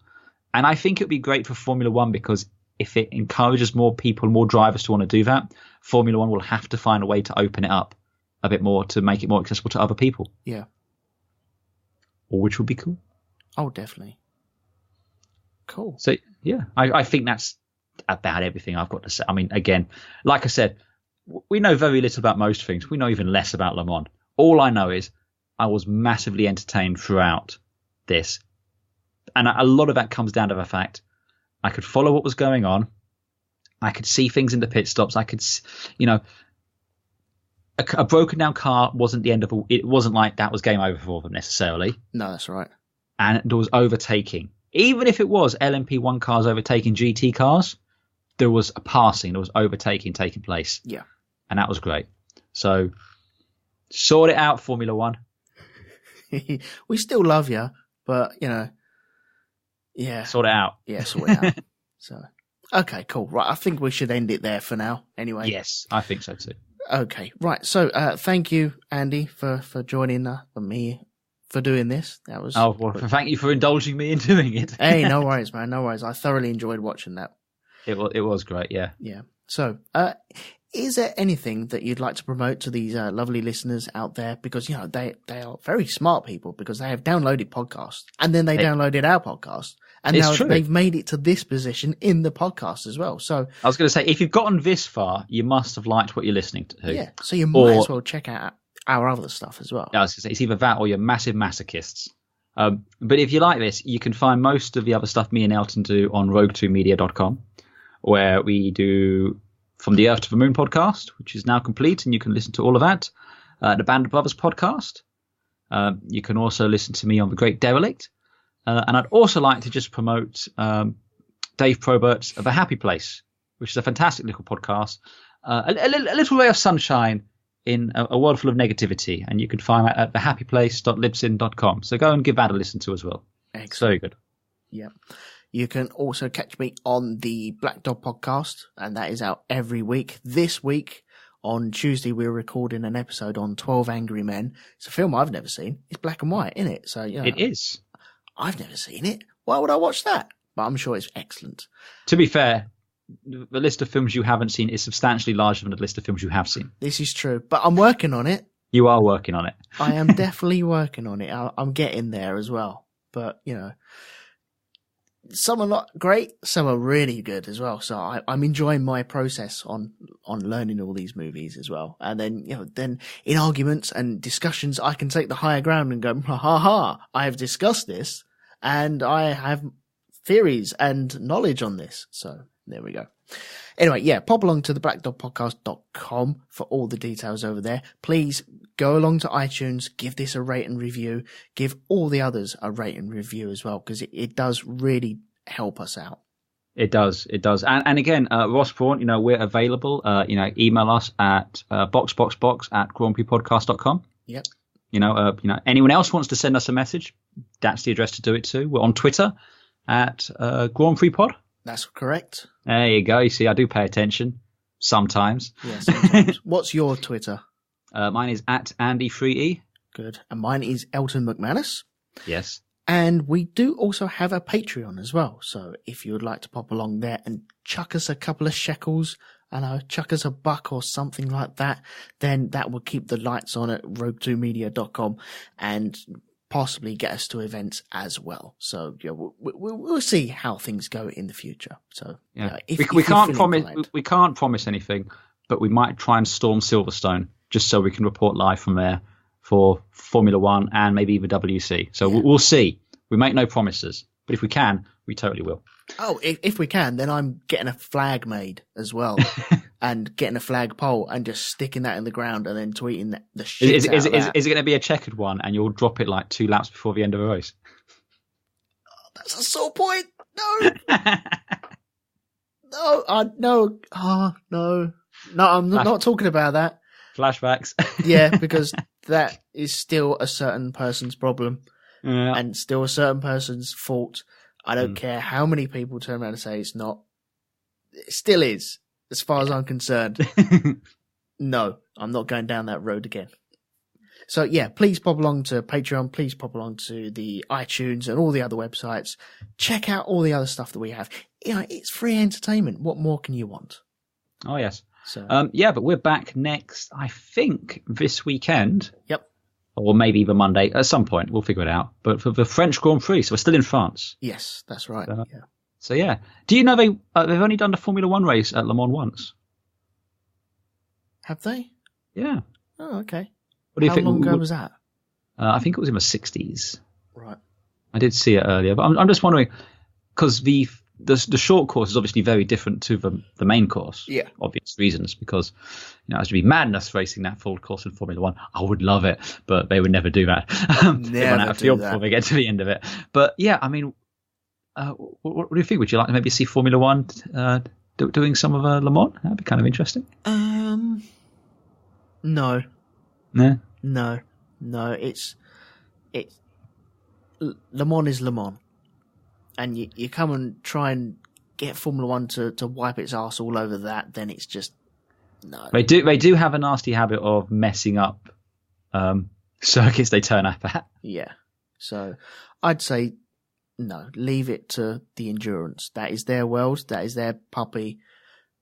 And I think it'd be great for Formula One, because if it encourages more people, more drivers to want to do that, Formula One will have to find a way to open it up a bit more to make it more accessible to other people. Yeah. Which would be cool. Oh, definitely. Cool. So, yeah, I think that's about everything I've got to say. I mean, again, like I said, we know very little about most things. We know even less about Le Mans. All I know is I was massively entertained throughout this. And a lot of that comes down to the fact I could follow what was going on. I could see things in the pit stops. I could, a broken down car wasn't the end of it. Wasn't like that was game over for them necessarily. No, that's right. And there was overtaking. Even if it was LMP1 cars overtaking GT cars, there was a passing. There was overtaking taking place. Yeah. And that was great. So sort it out, Formula One. We still love you, but, yeah. Sort it out. Yeah, sort it out. So, okay, cool. Right, I think we should end it there for now anyway. Yes, I think so too. Okay, right. So, thank you, Andy, for joining me for doing this. That was. Oh, well, thank you for indulging me in doing it. Hey, no worries, man. No worries. I thoroughly enjoyed watching that. It was great, yeah. Yeah. So, is there anything that you'd like to promote to these lovely listeners out there? Because, they are very smart people, because they have downloaded podcasts, and then they downloaded our podcast, and now they've made it to this position in the podcast as well. So I was going to say, if you've gotten this far, you must have liked what you're listening to. Yeah, so you might as well check out our other stuff as well. I was going to say, it's either that or you're massive masochists. But if you like this, you can find most of the other stuff me and Elton do on RogueTwoMedia.com, where we do From the Earth to the Moon podcast, which is now complete, and you can listen to all of that. The Band of Brothers podcast. You can also listen to me on The Great Derelict. And I'd also like to just promote Dave Probert's The Happy Place, which is a fantastic little podcast. A little ray of sunshine in a world full of negativity. And you can find that at thehappyplace.libsyn.com. So go and give that a listen to as well. Excellent. It's very good. Yeah. You can also catch me on the Black Dog Podcast, and that is out every week. This week, on Tuesday, we're recording an episode on 12 Angry Men. It's a film I've never seen. It's black and white, isn't it? So, you know, It is. I've never seen it. Why would I watch that? But I'm sure it's excellent. To be fair, the list of films you haven't seen is substantially larger than the list of films you have seen. This is true, but I'm working on it. You are working on it. I am definitely working on it. I'm getting there as well. But, you know, some are not great, some are really good as well. So I'm enjoying my process on learning all these movies as well. And then, you know, then in arguments and discussions, I can take the higher ground and go, I have discussed this and I have theories and knowledge on this. So there we go. Anyway, yeah, pop along to the blackdogpodcast.com for all the details over there. Please go along to iTunes, give this a rate and review, give all the others a rate and review as well, because it does really help us out. It does. And again, Ross Braun, you know, we're available. Email us at boxboxbox@grandprixpodcast.com. Yep. Anyone else wants to send us a message, that's the address to do it to. We're on Twitter at Grand Prix Pod. That's correct. There you go. You see, I do pay attention sometimes. Yeah, sometimes. What's your Twitter? Mine is at Andy3E. Good. And mine is Elton McManus. Yes. And we do also have a Patreon as well. So if you would like to pop along there and chuck us a couple of shekels, chuck us a $1 or something like that, then that will keep the lights on at RogueTwoMedia.com and possibly get us to events as well. So yeah, we'll see how things go in the future. So yeah, if we can't promise anything, but we might try and storm Silverstone just so we can report live from there for Formula One and maybe even WC. So we'll see. We make no promises, but if we can, we totally will. Oh, if we can, then I'm getting a flag made as well. And getting a flagpole and just sticking that in the ground and then tweeting the shit is out of that. Is it going to be a checkered one and you'll drop it like 2 laps before the end of a race? Oh, that's a sore point. No. No. I'm not talking about that. Flashbacks. Yeah, because that is still a certain person's problem. Yeah. And still a certain person's fault. I don't care how many people turn around and say it's not. It still is. As far as I'm concerned, no, I'm not going down that road again. So yeah, please pop along to Patreon. Please pop along to the iTunes and all the other websites. Check out all the other stuff that we have. You know, it's free entertainment. What more can you want? Oh yes. So but we're back next, I think, this weekend. Yep. Or maybe even Monday at some point. We'll figure it out. But for the French Grand Prix, so we're still in France. Yes, that's right. Yeah. So yeah, do you know they've only done the Formula One race at Le Mans once? Have they? Yeah. Oh, okay. What do you How think? long ago was that? I think it was in the 60s. Right. I did see it earlier, but I'm just wondering because the short course is obviously very different to the main course. Yeah. Obvious reasons, because it has to be madness racing that full course in Formula One. I would love it, but they would never do that. They run out of fuel before they get to the end of it. But yeah, I mean. What do you think? Would you like to maybe see Formula One doing some of Le Mans? That'd be kind of interesting. No. No. It's Le Mans is Le Mans, and you come and try and get Formula One to wipe its arse all over that. Then it's just no. They do have a nasty habit of messing up circuits they turn up at. Yeah. So I'd say. No, leave it to the endurance. That is their world. That is their puppy.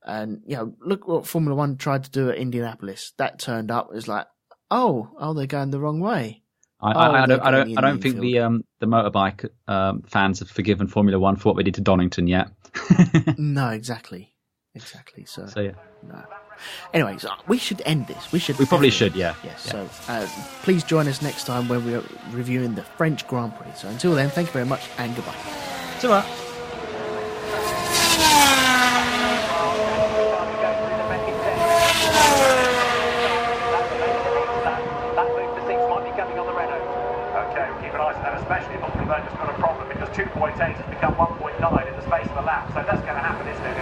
And, look what Formula One tried to do at Indianapolis. That turned up. It was like, oh, they're going the wrong way. I don't think the motorbike fans have forgiven Formula One for what they did to Donington yet. No, exactly. So yeah. No. Anyways, we should end this. We probably should, yeah. Yes. Yeah. So please join us next time when we're reviewing the French Grand Prix. So until then, thank you very much and goodbye. Ta-ra. That move for 6 might be coming on the Renault. Okay, we'll keep an eye on that, especially if October's got a problem because 2.8 has become 1.9 in the space of a lap. So that's going to happen, isn't it?